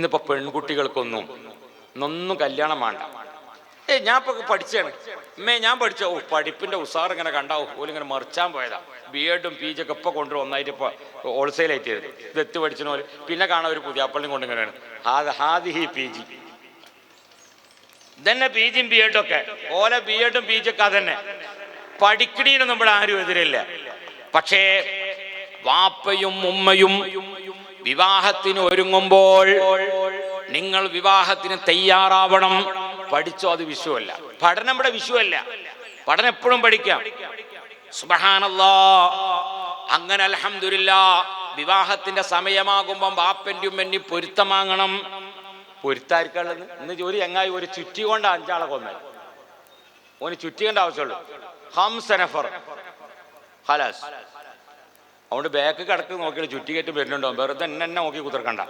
ഇന്നിപ്പോ പെൺകുട്ടികൾക്കൊന്നും കല്യാണം വേണ്ട. ഞാൻ ഇപ്പൊ പഠിച്ചാണ് ഞാൻ പഠിച്ച പഠിപ്പിന്റെ ഉസാർ ഇങ്ങനെ കണ്ടാവും പോലും ഇങ്ങനെ മറിച്ചാൻ പോയതാ. BEdും PG ഒക്കെ ഇപ്പൊ കൊണ്ടുവരും ഒന്നായിട്ട് ഇപ്പൊ ഹോൾസെയിൽ ആയിട്ട് ഇത് എത്തി പഠിച്ച പോലെ. പിന്നെ കാണാൻ ഒരു പുതിയ അപ്പള്ളിയും കൊണ്ട് ഇങ്ങനെയാണ് ഹാദിഹി PG ഇതന്നെ PGയും BEdും ഒക്കെ ഓലെ BEdും PG ഒക്കെ അതന്നെ. പഠിക്കണീനൊന്നും ഇവിടെ ആരും എതിരില്ല. പക്ഷേ വാപ്പയും ഉമ്മയും വിവാഹത്തിന് ഒരുങ്ങുമ്പോൾ നിങ്ങൾ വിവാഹത്തിന് തയ്യാറാവണം. പഠിച്ചോ, അത് വിഷയമല്ല. പഠനം ഇവിടെ വിഷയമല്ല. പഠനം എപ്പോഴും പഠിക്കാം. സുബ്ഹാനല്ലാഹ്. അങ്ങനെ അൽഹംദുലില്ലാഹ് വിവാഹത്തിന്റെ സമയമാകുമ്പോൾ ബാപ്പൻ്റെ ഉമ്മൻ്റെ പൊരുത്തം വാങ്ങണം. പൊരുത്തായിരിക്കുള്ളത് ഇന്ന് ജോലി ചങ്ങായി ഒരു ചുറ്റി കൊണ്ട് 5 ആളെ കൊന്നത്. ഓന് ചുറ്റിക്കേണ്ട ആവശ്യമുള്ളൂ. ഹംസനഫർ ഖലാസ്. അതുകൊണ്ട് ബാക്ക് കിടക്ക് നോക്കിയിട്ട് ചുറ്റി കയറ്റി വരുന്നുണ്ടോ, വെറുതെ എന്നെ നോക്കി കുതിർക്കണ്ട.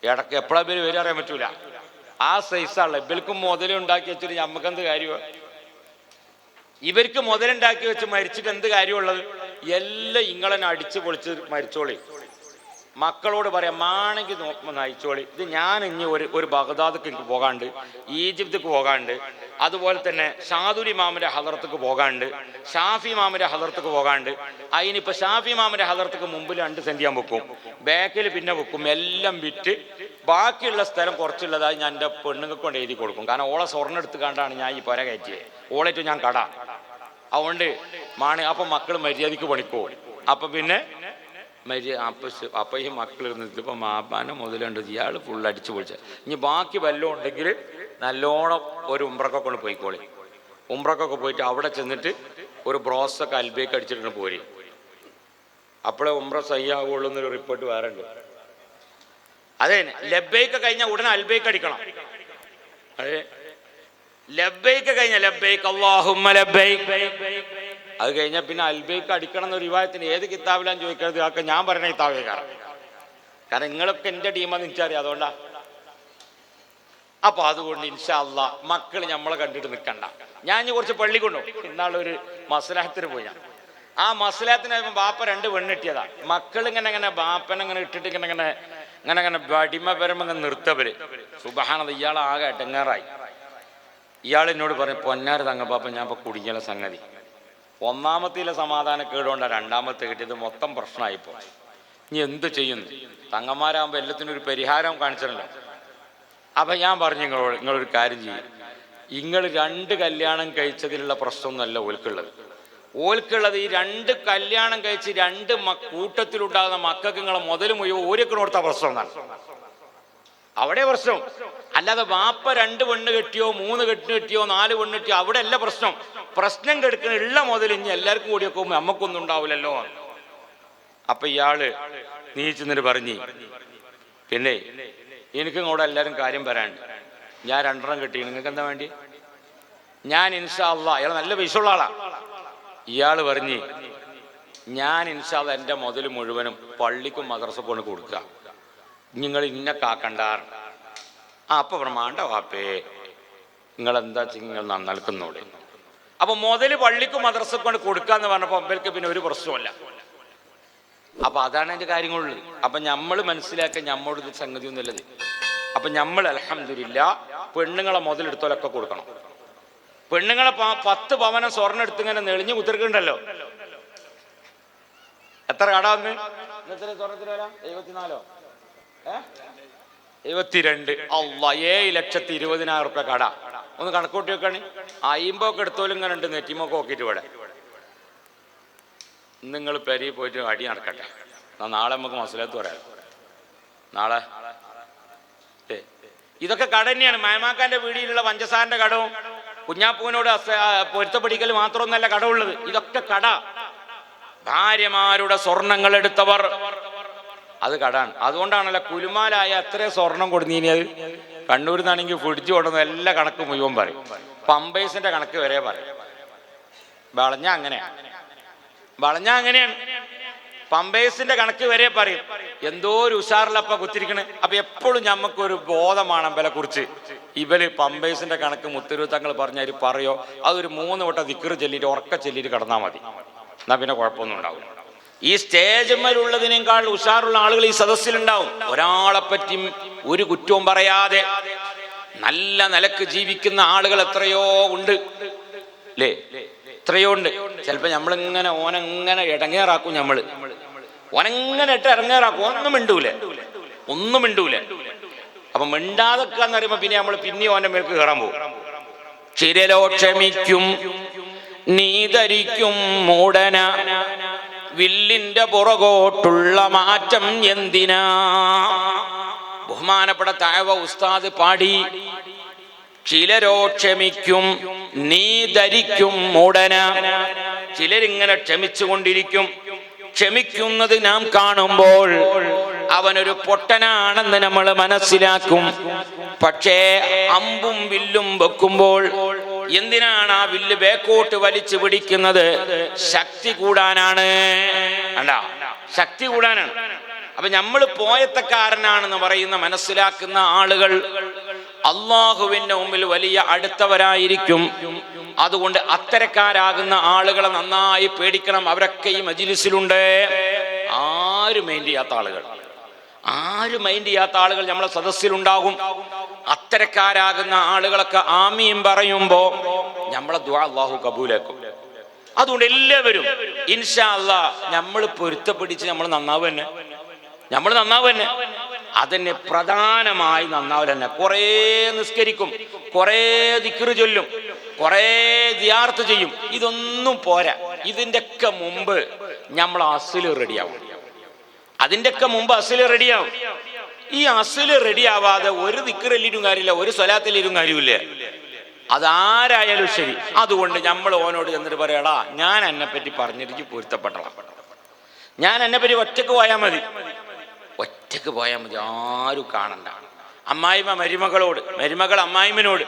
ഇടക്ക് എപ്പോഴാ പേര് വരും അറിയാൻ പറ്റൂല. ആ സൈസാണല്ലോ. ഇവർക്ക് മുതലുണ്ടാക്കി വെച്ചിട്ട് നമുക്കെന്ത് കാര്യമാണ്? ഇവർക്ക് മുതലുണ്ടാക്കി വെച്ച് മരിച്ചിട്ട് എന്ത് കാര്യമുള്ളത്? എല്ലാം ഇങ്ങളെന്നെ അടിച്ച് പൊളിച്ച് മരിച്ചോളി. മക്കളോട് പറയാം, മാണെങ്കിൽ നയിച്ചോളി. ഇത് ഞാൻ ഇനി ഒരു ബഗ്ദാദിക്ക് എനിക്ക് പോകാണ്ട്, ഈജിപ്തിക്ക് പോകാണ്ട്, അതുപോലെ തന്നെ ഷാദുലി മാമിന്റെ ഹദറത്തേക്ക് പോകാണ്ട്, ഷാഫി മാമിന്റെ ഹദറത്തേക്ക് പോകാണ്ട്. അതിനിപ്പോൾ ഷാഫി മാമിന്റെ ഹദറത്തേക്ക് മുമ്പിൽ 2 സെന്റ് ഞാൻ വെക്കും, ബാക്കിൽ പിന്നെ വെക്കും. എല്ലാം വിറ്റ് ബാക്കിയുള്ള സ്ഥലം കുറച്ചുള്ളതായി ഞാൻ എൻ്റെ പെണ്ണുങ്ങൾക്ക് കൊണ്ട് എഴുതി കൊടുക്കും. കാരണം ഓളെ സ്വർണ്ണം എടുത്ത് കണ്ടാണ് ഞാൻ ഈ പുര കയറ്റിയത്. ഓളേറ്റ് ഞാൻ കട. അതുകൊണ്ട് അപ്പം മക്കൾ മര്യാദയ്ക്ക് പണിക്കോ. അപ്പം പിന്നെ അപ്പൊ ഈ മക്കൾ ഇതിപ്പോ മാപ്പാനെ മുതലുണ്ട്, ഇയാൾ ഫുൾ അടിച്ചു പൊളിച്ച. ഇനി ബാക്കി വല്ലതും ഉണ്ടെങ്കിൽ നല്ലോണം ഒരു ഉംറക്കൊക്കെ കൊണ്ട് പോയിക്കോളി. ഉംറക്കൊക്കെ പോയിട്ട് അവിടെ ചെന്നിട്ട് ഒരു ബ്രോസൊക്കെ അൽബേക്ക് അടിച്ചിട്ട് പോരി. അപ്പോഴേ ഉംറ സഹിയാവുള്ളൂ എന്നൊരു റിപ്പോർട്ട് വേറെ ഉണ്ട്. അതെ, ലബ്ബൈക്ക് കഴിഞ്ഞാൽ ഉടനെ അൽബേക്ക് അടിക്കണം. അതെ, ലബ്ബൈക്ക് കഴിഞ്ഞ ലബ്ബൈക്ക് അല്ലാഹുമ്മ ലബ്ബൈക്ക്, അത് കഴിഞ്ഞാൽ പിന്നെ അൽബൈക്ക് അടിക്കണം എന്നൊരു റിവായത്തിന് ഏത് കിതാബിലാന്ന് ചോദിക്കരുത്. അതൊക്കെ ഞാൻ പറയുന്ന കിതാബേ. കാരണം നിങ്ങളൊക്കെ എൻ്റെ ടീമാന്ന് എനിക്കറിയാം. അതുകൊണ്ടാ. അപ്പൊ അതുകൊണ്ട് ഇൻഷാ അല്ലാഹ് മക്കൾ നമ്മളെ കണ്ടിട്ട് നിൽക്കണ്ട. ഞാൻ ഇനി കുറച്ച് പള്ളി കൊണ്ടുപോകും. ഇന്നാളൊരു മസ്ലഹത്തിന് പോയി. ആ മസ്ലഹത്തിന് ബാപ്പ 2 പെണ്ണിട്ടിയതാ. മക്കൾ ഇങ്ങനെ ബാപ്പനെങ്ങനെ ഇട്ടിട്ട് ഇങ്ങനെ വടിമ വരുമ്പോ നിർത്തവര്. സുബ്ഹാനല്ലാഹ്. ഇയാളാകെ എടങ്ങേറായി. ഇയാൾ എന്നോട് പറയും, പൊന്നാര് തങ്ങപ്പാപ്പ ഞാൻ ഇപ്പൊ കുടുങ്ങിയ സംഗതി. ഒന്നാമത്തിലെ സമാധാനക്കേടുകൊണ്ടാണ് 2ാമത്തെ കിട്ടിയത്. മൊത്തം പ്രശ്നമായിപ്പോ. ഇനി എന്ത് ചെയ്യുന്നു? തങ്ങന്മാരാകുമ്പോൾ എല്ലാത്തിനും ഒരു പരിഹാരം കാണിച്ചിട്ടുണ്ടല്ലോ. അപ്പൊ ഞാൻ പറഞ്ഞു, നിങ്ങളൊരു കാര്യം ചെയ്യും. നിങ്ങൾ 2 കല്യാണം കഴിച്ചതിലുള്ള പ്രശ്നമൊന്നുമല്ല ഓൽക്കുള്ളത്. ഓൽക്കുള്ളത് ഈ 2 കല്യാണം കഴിച്ച് 2 കൂട്ടത്തിലുണ്ടാകുന്ന മക്കൾക്ക് നിങ്ങളെ മുതൽ മുഴുവൻ ഓരൊക്കെ കൊടുത്ത പ്രശ്നം എന്നാണ്. അവിടെ പ്രശ്നം. അല്ലാതെ വാപ്പ 2 പെണ്ണ് കെട്ടിയോ 3 കെട്ടിയോ 4 പെണ്ണ് കെട്ടിയോ അവിടെ അല്ല പ്രശ്നം. പ്രശ്നം കെടുക്കുന്ന ഉള്ള മുതൽ ഇനി എല്ലാവർക്കും കൂടിയൊക്കെ നമുക്കൊന്നും ഉണ്ടാവില്ലല്ലോ. അപ്പൊ ഇയാള് നീച്ചെന്നിട്ട് പറഞ്ഞ്, പിന്നെ എനിക്ക് ഇങ്ങോട്ട് എല്ലാവരും കാര്യം വരാണ്ട്. ഞാൻ 2 കെട്ടി, നിങ്ങൾക്ക് എന്താ വേണ്ടി? ഞാൻ ഇൻഷാ അല്ലാഹ്, അയാൾ നല്ല പൈസയുള്ള ആളാ. ഇയാള് പറഞ്ഞ്, ഞാൻ ഇൻഷാ അല്ലാഹ് എൻ്റെ മുതൽ മുഴുവനും പള്ളിക്കും മദ്രസക്കും കൊണ്ട് കൊടുക്കുക. നിങ്ങൾ ഇന്നെ കാക്കണ്ടാർ. അപ്പൊ പ്രമാണ്ട വാപ്പേ, നിങ്ങളെന്താ നിങ്ങൾ നന്നൽക്കുന്നോടെ. അപ്പൊ മുതൽ പള്ളിക്കും മദ്രസക്കും കൊണ്ട് കൊടുക്കാന്ന് പറഞ്ഞപ്പോ അമ്പലക്ക് പിന്നെ ഒരു പ്രശ്നമല്ല. അപ്പൊ അതാണ് എൻ്റെ കാര്യങ്ങളുള്ളത്. അപ്പൊ നമ്മൾ മനസ്സിലാക്കാൻ നമ്മോട് സംഗതി ഒന്നുമില്ലത്. അപ്പൊ നമ്മൾ അൽഹംദുലില്ലാഹ് പെണ്ണുങ്ങളെ മുതലെടുത്തോലൊക്കെ കൊടുക്കണം. പെണ്ണുങ്ങളെ 10 പവനം സ്വർണ്ണം എടുത്തിങ്ങനെ നെളിഞ്ഞു കുത്തിർക്കുന്നുണ്ടല്ലോ. എത്ര കട വന്ന്? സ്വർണത്തിന് വരാം 74 72. അല്ലാഹ്, 7,20,000 റുപ്യ കട. ഒന്ന് കണക്കൂട്ടി വെക്കാണ്. 50 ഒക്കെ എടുത്തോലും ഇങ്ങനെ ഉണ്ട് നെറ്റിമൊക്കെ നോക്കിയിട്ട്. ഇവിടെ നിങ്ങൾ പെരി പോയിട്ട് അടി നടക്കട്ടെ. നാളെ നമുക്ക് മസലത്ത് പറയാം. നാളെ ഇതൊക്കെ കട തന്നെയാണ്. മയമാക്കാന്റെ വീടിലുള്ള പഞ്ചസാരന്റെ കടവും കുഞ്ഞാപ്പൂവിനോട് പൊരുത്തപ്പെടിക്കൽ മാത്രമൊന്നല്ല കടമുള്ളത്. ഇതൊക്കെ കട. ഭാര്യമാരുടെ സ്വർണങ്ങൾ എടുത്തവർ, അത് കടാണ്. അതുകൊണ്ടാണല്ലോ കുലുമാലായ അത്ര സ്വർണം കൊടുന്നീനിയത്. കണ്ണൂരിൽ നിന്നാണെങ്കിൽ ഫ്രിഡ്ജ് കൊണ്ടുവന്ന എല്ലാ കണക്ക് മുഴുവൻ പറയും. പമ്പേഴ്സിന്റെ കണക്ക് വരെ പറയും. വളഞ്ഞ അങ്ങനെയാണ്. പമ്പേഴ്സിന്റെ കണക്ക് വരെ പറയും. എന്തോ ഒരു ഉഷാറിലപ്പ കുത്തിരിക്കണ്. അപ്പൊ എപ്പോഴും ഞമ്മക്കൊരു ബോധമാണ് ഇവരെ കുറിച്ച്. ഇവര് പമ്പേഴ്സിന്റെ കണക്ക് മുത്തരൂത്തങ്ങൾ പറഞ്ഞാൽ പറയോ, അതൊരു 3 വട്ടം ദിക്ർ ചൊല്ലിയിട്ട് ഉറക്ക ചൊല്ലിയിട്ട് കിടന്നാൽ മതി. എന്നാ പിന്നെ കുഴപ്പമൊന്നും ഉണ്ടാവില്ല. ഈ സ്റ്റേജുമ്മലുള്ളതിനേക്കാൾ ഉഷാറുള്ള ആളുകൾ ഈ സദസ്സിലുണ്ടാവും. ഒരാളെ പറ്റിയും ഒരു കുറ്റവും പറയാതെ നല്ല നിലക്ക് ജീവിക്കുന്ന ആളുകൾ എത്രയോ ഉണ്ട് അല്ലേ? എത്രയോ ഉണ്ട്. ചിലപ്പോ നമ്മളിങ്ങനെ ഓനെങ്ങനെ ഇടങ്ങേറാക്കും, ഓനെങ്ങനെ ഇട്ട് ഇറങ്ങേറാക്കും, ഒന്നും മിണ്ടൂല. അപ്പൊ മിണ്ടാതെക്കാന്ന് പറയുമ്പോ പിന്നെ നമ്മൾ ഓന്റെ മേൽക്ക് കയറാൻ പോകും. ചിരലോ ക്ഷമിക്കും നീ ധരിക്കും മൂടന, വില്ലിന്റെ പുറകോട്ടുള്ള മാറ്റം എന്തിനാ. ബഹുമാനപ്പെട്ട താഴവ ഉസ്താദ് പാടി, ചിലരോ ക്ഷമിക്കും നീ ധരിക്കും മൂടന. ചിലരിങ്ങനെ ക്ഷമിച്ചുകൊണ്ടിരിക്കും. ക്ഷമിക്കുന്നത് നാം കാണുമ്പോൾ അവനൊരു പൊട്ടനാണെന്ന് നമ്മൾ മനസ്സിലാക്കും. പക്ഷേ അമ്പും വില്ലും വെക്കുമ്പോൾ എന്തിനാണ് ആ വില്ല് ബേക്കോട്ട് വലിച്ചു പിടിക്കുന്നത്? ശക്തി കൂടാനാണ്. അല്ല, ശക്തി കൂടാനാണ്. അപ്പൊ നമ്മൾ പോയത്തക്കാരനാണെന്ന് പറയുന്ന മനസ്സിലാക്കുന്ന ആളുകൾ അള്ളാഹുവിന്റെ മുമ്പിൽ വലിയ അടുത്തവരായിരിക്കും. അതുകൊണ്ട് അത്തരക്കാരാകുന്ന ആളുകളെ നന്നായി പേടിക്കണം. അവരൊക്കെ ഈ മജ്‌ലിസിലുണ്ട്. ആരും മൈൻഡ് ചെയ്യാത്ത ആളുകൾ നമ്മളെ സദസ്സിലുണ്ടാകും. അത്തരക്കാരാകുന്ന ആളുകളൊക്കെ ആമീൻ പറയുമ്പോ നമ്മളെ ദുആ അല്ലാഹു കബൂലാക്കും. അതുകൊണ്ട് എല്ലാവരും ഇൻഷാ അല്ലാഹ് നമ്മൾ പൊരുത്തപ്പിടിച്ച് നമ്മൾ നന്നാവ് തന്നെ. അതിന് പ്രധാനമായി നന്നാവൽ തന്നെ. കുറേ നിസ്കരിക്കും, കുറേ ദിക്റ് ചൊല്ലും, കുറേ സിയാറത്ത് ചെയ്യും. ഇതൊന്നും പോരാ. ഇതിൻ്റെയൊക്കെ മുമ്പ് നമ്മൾ അസ്ല് റെഡിയാവും. ഈ അസ്ല് റെഡിയാവാതെ ഒരു ദിക്റിലും കാര്യമില്ല, ഒരു സ്വലാത്തിലും കാര്യമില്ല. അതാരായാലും ശരി. അതുകൊണ്ട് നമ്മൾ ഓനോട് ചെന്നിട്ട് പറയടാ, ഞാൻ എന്നെ പറ്റി പറഞ്ഞിട്ട് പൊരുത്തപ്പെട്ടളാം, ഞാൻ എന്നെ പറ്റി ഒറ്റക്ക് പോയാൽ മതി, ആരും കാണണ്ട. അമ്മായിമ്മ മരുമകളോട്, മരുമകൾ അമ്മായിമ്മനോട്,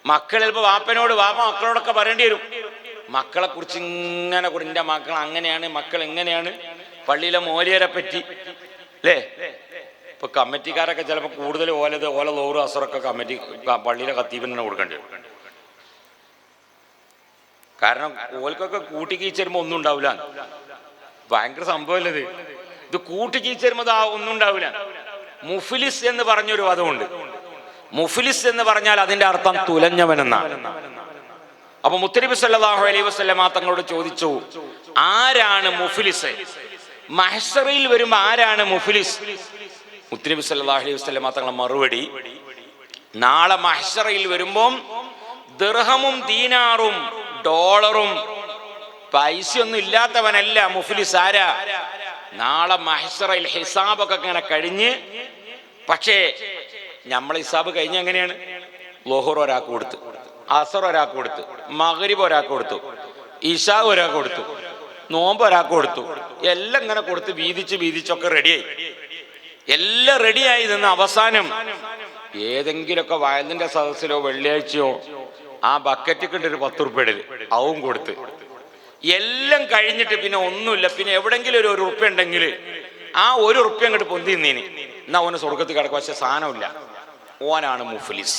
മക്കൾ ചിലപ്പോൾ വാപ്പനോട്, വാപ്പ മക്കളോടൊക്കെ പറയേണ്ടി വരും. മക്കളെ കുറിച്ച് ഇങ്ങനെ എൻ്റെ മക്കൾ അങ്ങനെയാണ്, മക്കൾ എങ്ങനെയാണ്, പള്ളിയിലെ മോലിയരെ പറ്റി അല്ലേ. ഇപ്പൊ കമ്മിറ്റിക്കാരൊക്കെ ചിലപ്പോൾ കൂടുതൽ ഓല ലോറ് അസറൊക്കെ കമ്മിറ്റി പള്ളിയിലെ ഖത്തീബിന് തന്നെ കൊടുക്കേണ്ടി വരും. കാരണം ഓൽക്കൊക്കെ കൂട്ടിക്കീച്ചരുമ്പോ ഒന്നും ഉണ്ടാവില്ല. ഭയങ്കര സംഭവമല്ലേ ഇത് കൂട്ടിക്കീച്ചരുമ്പോ ഒന്നും ഉണ്ടാവില്ല. മുഫ്ലിസ് എന്ന് പറഞ്ഞൊരു പദമുണ്ട്. മുഫ്ലിസ് എന്ന് പറഞ്ഞാൽ അതിന്റെ അർത്ഥം തുലഞ്ഞവനെന്നാണ്. അപ്പൊ മുത്തനബി സല്ലല്ലാഹു അലൈഹി വസല്ലമ തങ്ങളോട് ചോദിച്ചു, ആരാണ് മുഫ്ലിസ്? മഹ്ശറിൽ വരുമ്പോ ആരാണ് മുഫ്ലിസ്? മുത്തനബി സല്ലല്ലാഹു അലൈഹി വസല്ലമ തങ്ങളുടെ മറുപടി, നാളെ മഹ്ശറിൽ വരുമ്പം ദിർഹമും ദീനാറും ഡോളറും പൈസയൊന്നും ഇല്ലാത്തവനല്ല മുഫ്ലിസ്. ആരാ? നാളെ മഹ്ശറിൽ ഹിസാബൊക്കെ ഇങ്ങനെ കഴിഞ്ഞ്, പക്ഷേ നമ്മൾ ഹിസാബ് കഴിഞ്ഞ എങ്ങനെയാണ്? ളുഹർ ഒരാൾക്ക് കൊടുത്ത്, അസർ ഒരാൾക്ക് കൊടുത്ത്, മഗ്രിബ് ഒരാൾക്ക് കൊടുത്തു, ഇശാ ഒരാൾക്ക് കൊടുത്തു, നോമ്പ് ഒരാൾക്ക് കൊടുത്തു, എല്ലാം ഇങ്ങനെ കൊടുത്ത് വീതിച്ചൊക്കെ റെഡിയായി. എല്ലാം റെഡിയായി നിന്ന് അവസാനം ഏതെങ്കിലുമൊക്കെ വയലിന്റെ സദസ്സിലോ വെള്ളിയാഴ്ചയോ ആ ബക്കറ്റ് കിട്ടൊരു 10 ഉറുപ്പിക ഇടല്, അതും കൊടുത്ത് എല്ലാം കഴിഞ്ഞിട്ട് പിന്നെ ഒന്നുമില്ല. പിന്നെ എവിടെങ്കിലും ഒരു ഉറുപ്പ്യ ഉണ്ടെങ്കിൽ ആ ഒരു ഉറുപ്പ്യ അങ്ങോട്ട് പൊന്തി നിന്നീനി, എന്നാ ഓന് സ്വർഗത്തിൽ കിടക്കും. പക്ഷെ സാധനമില്ല. ഓനാണ് മുഫ്ലിസ്.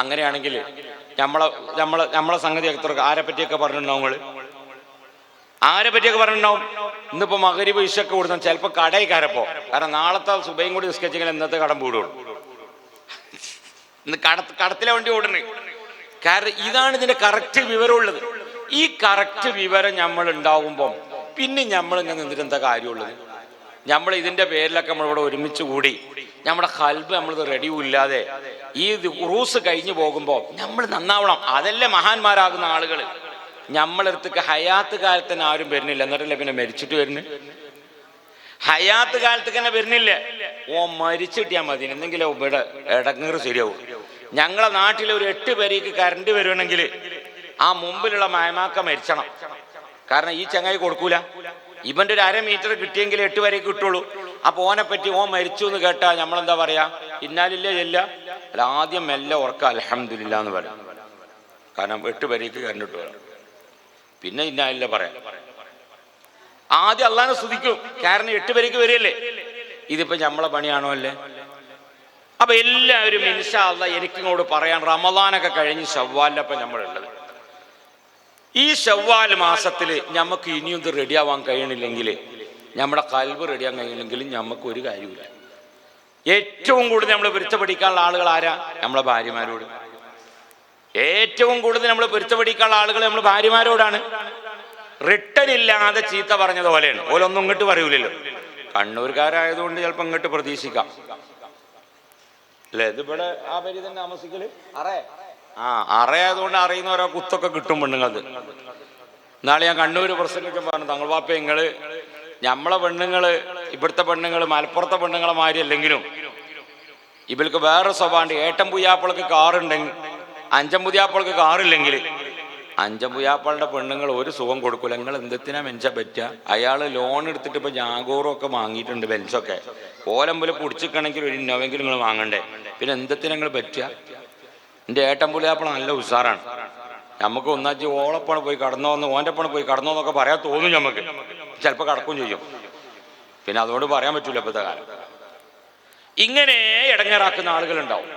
അങ്ങനെയാണെങ്കിൽ നമ്മളെ സംഗതി എത്ര ആരെ പറ്റിയൊക്കെ പറഞ്ഞിട്ടുണ്ടാവും? ഇന്നിപ്പോ മഗ്രിബ് ഇശക്ക് കൊടുത്താൽ ചിലപ്പോ കടയിക്കാരപ്പോ, കാരണം നാളത്തെ സുബൈയും കൂടി നിസ്കരിച്ചെങ്കിൽ ഇന്നത്തെ കടം വീടുള്ളൂ. ഇന്ന് കടത്തിലെ വണ്ടി ഓടുന്നത്. കാരണം ഇതാണ് ഇതിന്റെ കറക്റ്റ് വിവരമുള്ളത്. ഈ കറക്റ്റ് വിവരം നമ്മൾ ഉണ്ടാവുമ്പം പിന്നെ നമ്മൾ ഇങ്ങനെ നിന്നിട്ട് എന്താ കാര്യമുള്ളത്? നമ്മൾ ഇതിന്റെ പേരിലൊക്കെ നമ്മളിവിടെ ഒരുമിച്ച് കൂടി നമ്മുടെ ഖൽബ് നമ്മളിത് റെഡിയില്ലാതെ ഈ ഉറൂസ് കഴിഞ്ഞു പോകുമ്പോൾ നമ്മൾ നന്നാവണം. അതല്ലേ മഹാന്മാരാകുന്ന ആളുകൾ. നമ്മളടുത്തേക്ക് ഹയാത്ത് കാലത്ത് തന്നെ ആരും വരുന്നില്ല, എന്നിട്ടല്ലേ പിന്നെ മരിച്ചിട്ട് വരുന്നു. ഹയാത്ത് കാലത്തേക്ക് തന്നെ വരുന്നില്ല. മരിച്ചിട്ടിയാൽ മതി, എന്തെങ്കിലും ഇവിടെ ഇടങ്ങേറ് ശരിയാവും. ഞങ്ങളെ നാട്ടിലെ ഒരു 8 പേരേക്ക് കറണ്ട് വരുവാണെങ്കിൽ ആ മുമ്പിലുള്ള മയമാക്ക മരിച്ചണം. കാരണം ഈ ചങ്ങായി കൊടുക്കൂല. ഇവന്റെ ഒരു 1/2 മീറ്റർ കിട്ടിയെങ്കിൽ 8 വരേക്ക് കിട്ടുള്ളൂ. അപ്പൊ ഓനെ പറ്റി മരിച്ചു എന്ന് കേട്ടാ നമ്മളെന്താ പറയാ? ഇന്നാലില്ല ഇല്ല, അല്ല ആദ്യം മെല്ലെ ഓർക്ക അൽഹംദുലില്ലാ എന്ന് പറയാം. കാരണം 8 വരേക്ക് കറണ്ട് കിട്ടുക. പിന്നെ ഇന്നാലില്ല പറയാം. ആദ്യം അള്ളാനെ സ്തുതിക്കും, കാരണം 8 വരേക്ക് വരികയല്ലേ. ഇതിപ്പോ നമ്മളെ പണിയാണോ അല്ലേ? അപ്പൊ എല്ലാവരും ഇൻഷാ അല്ലാഹ് എനിക്കിങ്ങോട്ട് പറയാൻ, റമദാനൊക്കെ കഴിഞ്ഞ് ശവ്വാലിലപ്പം നമ്മളുള്ളത്. ഈ ശവ്വാൽ മാസത്തിൽ നമുക്ക് ഇനിയും ഇത് റെഡിയാവാൻ കഴിയണില്ലെങ്കിൽ, നമ്മുടെ കൽബ് റെഡിയാൻ കഴിയണമെങ്കിൽ നമുക്ക് ഒരു കാര്യമില്ല. ഏറ്റവും കൂടുതൽ നമ്മൾ പൊരുത്തപ്പെടിക്കാനുള്ള ആളുകൾ ആരാ? നമ്മളെ ഭാര്യമാരോട്. ഏറ്റവും കൂടുതൽ നമ്മൾ പൊരുത്തപ്പെടിക്കാനുള്ള ആളുകൾ നമ്മൾ ഭാര്യമാരോടാണ്. റിട്ടൺ ഇല്ലാതെ ചീത്ത പറഞ്ഞതുപോലെയാണ്. ഓലൊന്നും ഇങ്ങോട്ട് പറയൂലല്ലോ. കണ്ണൂർക്കാരായതുകൊണ്ട് ചിലപ്പോൾ ഇങ്ങോട്ട് പ്രതീക്ഷിക്കാം അല്ലേ? ഇതിവിടെ ആ പേര് തന്നെ താമസിക്കല് അറയായതുകൊണ്ട് അറിയുന്ന ഓരോ കുത്തൊക്കെ കിട്ടും പെണ്ണുങ്ങളത്. നാളെ ഞാൻ കണ്ണൂർ പ്രസംഗിച്ചപ്പോൾ പറഞ്ഞു, തങ്ങൾ പാപ്പ നിങ്ങള് നമ്മളെ പെണ്ണുങ്ങള് ഇവിടുത്തെ പെണ്ണുങ്ങൾ മലപ്പുറത്തെ പെണ്ണുങ്ങളെ മാതിരി അല്ലെങ്കിലും ഇവർക്ക് വേറെ സ്വഭാവമുണ്ട്. ഏട്ടൻ പുയ്യാപ്പൾക്ക് കാറുണ്ടെങ്കിൽ അഞ്ചൻ പുതിയാപ്പൾക്ക് കാറില്ലെങ്കിൽ അഞ്ചൻ പുയ്യാപ്പളുടെ പെണ്ണുങ്ങൾ ഒരു സുഖം കൊടുക്കൂല. നിങ്ങൾ എന്തെത്തിനാ മെഞ്ച പറ്റുക? അയാൾ ലോൺ എടുത്തിട്ട് ഇപ്പൊ ജാഗോറും ഒക്കെ വാങ്ങിയിട്ടുണ്ട്, ബെൻസൊക്കെ. ഓലമ്പല് പൊടിച്ചിക്കണമെങ്കിൽ ഒരു ഇന്നോവെങ്കിലും നിങ്ങൾ വാങ്ങണ്ടേ? പിന്നെ എന്തെത്തിനാ നിങ്ങൾ പറ്റുക? എൻ്റെ ഏട്ടൻ പുലിയാപ്പള നല്ല ഉഷാറാണ്. നമുക്ക് ഒന്നാച്ച് ഓളപ്പണ പോയി കടന്നോ എന്ന് ഓൻ്റെ പണ പോയി കടന്നോ എന്നൊക്കെ പറയാൻ തോന്നും. നമുക്ക് ചിലപ്പോൾ കടക്കും ചെയ്യും. പിന്നെ അതുകൊണ്ട് പറയാൻ പറ്റൂല ഇപ്പോഴത്തെ കാലം. ഇങ്ങനെ ഇടങ്ങേറാക്കുന്ന ആളുകളുണ്ടാവും.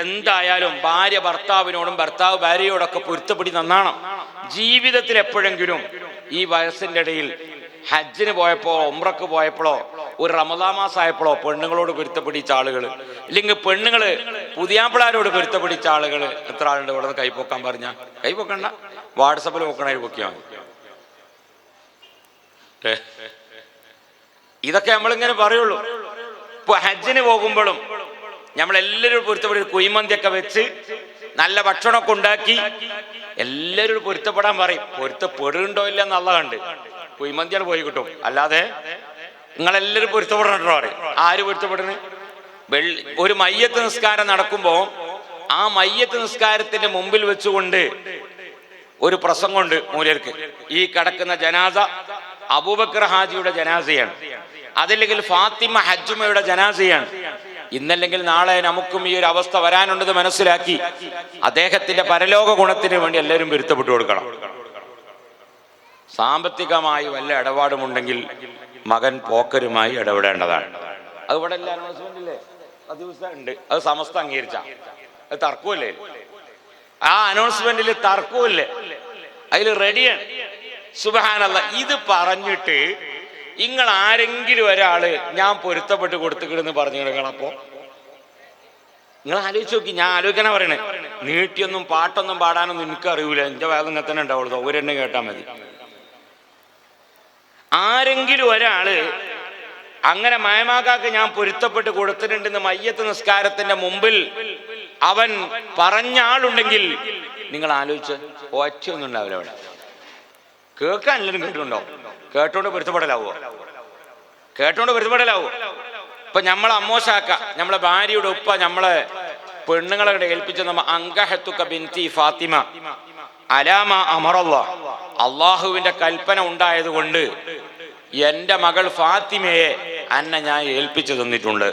എന്തായാലും ഭാര്യ ഭർത്താവിനോടും ഭർത്താവ് ഭാര്യയോടൊക്കെ പൊരുത്തപ്പെടി നന്നാണം. ജീവിതത്തിൽ എപ്പോഴെങ്കിലും ഈ വയസ്സിൻ്റെ ഇടയിൽ ഹജ്ജിന് പോയപ്പോ ഉംറക്ക് പോയപ്പോഴോ ഒരു റമദാൻ മാസമായപ്പോഴോ പെണ്ണുങ്ങളോട് പൊരുത്തപ്പെടിച്ച ആളുകൾ, ഇല്ലെങ്കിൽ പെണ്ണുങ്ങള് പുതിയാപ്പിളാരോട് പൊരുത്തപ്പെടിച്ച ആളുകൾ എത്ര ആളുണ്ട്? ഇവിടെ നിന്ന് കൈപ്പൊക്കാൻ പറഞ്ഞ കൈപ്പൊക്കണ്ട, വാട്സപ്പിൽ പൊക്കണ പൊക്കിയാൽ മതി. ഇതൊക്കെ നമ്മളിങ്ങനെ പറയുള്ളൂ. ഇപ്പൊ ഹജ്ജിന് പോകുമ്പോഴും നമ്മളെല്ലാവരും പൊരുത്തപ്പെടി കുയ്മന്തിയൊക്കെ വെച്ച് നല്ല ഭക്ഷണമൊക്കെ ഉണ്ടാക്കി എല്ലാവരും പൊരുത്തപ്പെടാൻ പറയും. പൊരുത്തപ്പെടുന്നുണ്ടോ ഇല്ല എന്നുള്ള കണ്ട് കുയ്മന്തിയാണ് പോയി കിട്ടും. അല്ലാതെ നിങ്ങളെല്ലാവരും പൊരുത്തപ്പെടണോ പറയും. ആര് പൊരുത്തപ്പെടുന്നത്? ഒരു മയ്യത്ത് നിസ്കാരം നടക്കുമ്പോ ആ മയ്യത്ത് നിസ്കാരത്തിന്റെ മുമ്പിൽ വെച്ചുകൊണ്ട് ഒരു പ്രസംഗമുണ്ട് മൂലർക്ക്. ഈ കിടക്കുന്ന ജനാസ അബൂബക്കർ ഹാജിയുടെ ജനാസയാണ്, അതല്ലെങ്കിൽ ഫാത്തിമ ഹജ്ജുമയുടെ ജനാസയാണ്. ഇന്നല്ലെങ്കിൽ നാളെ നമുക്കും ഈ ഒരു അവസ്ഥ വരാനുണ്ടെന്ന് മനസ്സിലാക്കി അദ്ദേഹത്തിന്റെ പരലോക ഗുണത്തിന് വേണ്ടി എല്ലാവരും പൊരുത്തപ്പെട്ടു കൊടുക്കണം. സാമ്പത്തികമായി വല്ല ഇടപാടുമുണ്ടെങ്കിൽ മകൻ പോക്കരുമായി ഇടപെടേണ്ടതാണ്. അതിവിടെ എല്ലാ അനൗൺസ്മെന്റ് ഇല്ലേ? ഉണ്ട്. അത് സമസ്ത അംഗീകരിച്ച അത് തർക്കമല്ലേ? ആ അനൗൺസ്മെന്റിൽ തർക്കമില്ലേ? അതിൽ റെഡിയാണ്. സുബ്ഹാനല്ലാഹ്. ഇത് പറഞ്ഞിട്ട് നിങ്ങൾ ആരെങ്കിലും ഒരാള് ഞാൻ പൊരുത്തപ്പെട്ട് കൊടുത്തുകിടെന്ന് പറഞ്ഞു കിടക്കണം. അപ്പോ നിങ്ങൾ ആലോചിച്ച് നോക്കി. ഞാൻ ആലോചിക്കാനാ പറയണേ. നീട്ടിയൊന്നും പാട്ടൊന്നും പാടാനൊന്നും എനിക്ക് അറിയൂല. എന്റെ വേദന ഇങ്ങനെ തന്നെ ഉണ്ടാവുള്ളൂ. ഒരെണ്ണ കേട്ടാൽ മതി. ആരെങ്കിലും ഒരാള് അങ്ങനെ മയമാക്കാക്ക് ഞാൻ പൊരുത്തപ്പെട്ട് കൊടുത്തിട്ടുണ്ടെന്ന് മയ്യത്ത് നിസ്കാരത്തിന്റെ മുമ്പിൽ അവൻ പറഞ്ഞ ആളുണ്ടെങ്കിൽ നിങ്ങൾ ആലോചിച്ച് ഒറ്റയൊന്നും ഉണ്ടാവില്ല അവിടെ. കേൾക്കാൻ എല്ലാവരും കേട്ടുണ്ടോ? കേട്ടോണ്ട് പൊരുത്തപ്പെടലാവോ? കേട്ടോണ്ട് പൊരുത്തപ്പെടലാവോ? ഇപ്പൊ നമ്മളെ അമ്മോശാക്ക, നമ്മളെ ഭാര്യയുടെ ഉപ്പ നമ്മളെ പെണ്ണുങ്ങളെ ഏൽപ്പിച്ച നമ്മ അങ്കഹത്തുക ബിൻതി ഫാത്തിമ അലാമ അമറല്ലാഹ്, അള്ളാഹുവിന്റെ കൽപ്പന ഉണ്ടായത് കൊണ്ട് എന്റെ മകൾ ഫാത്തിമയെ അന്നെ ഞാൻ ഏൽപ്പിച്ചു തന്നിട്ടുണ്ട്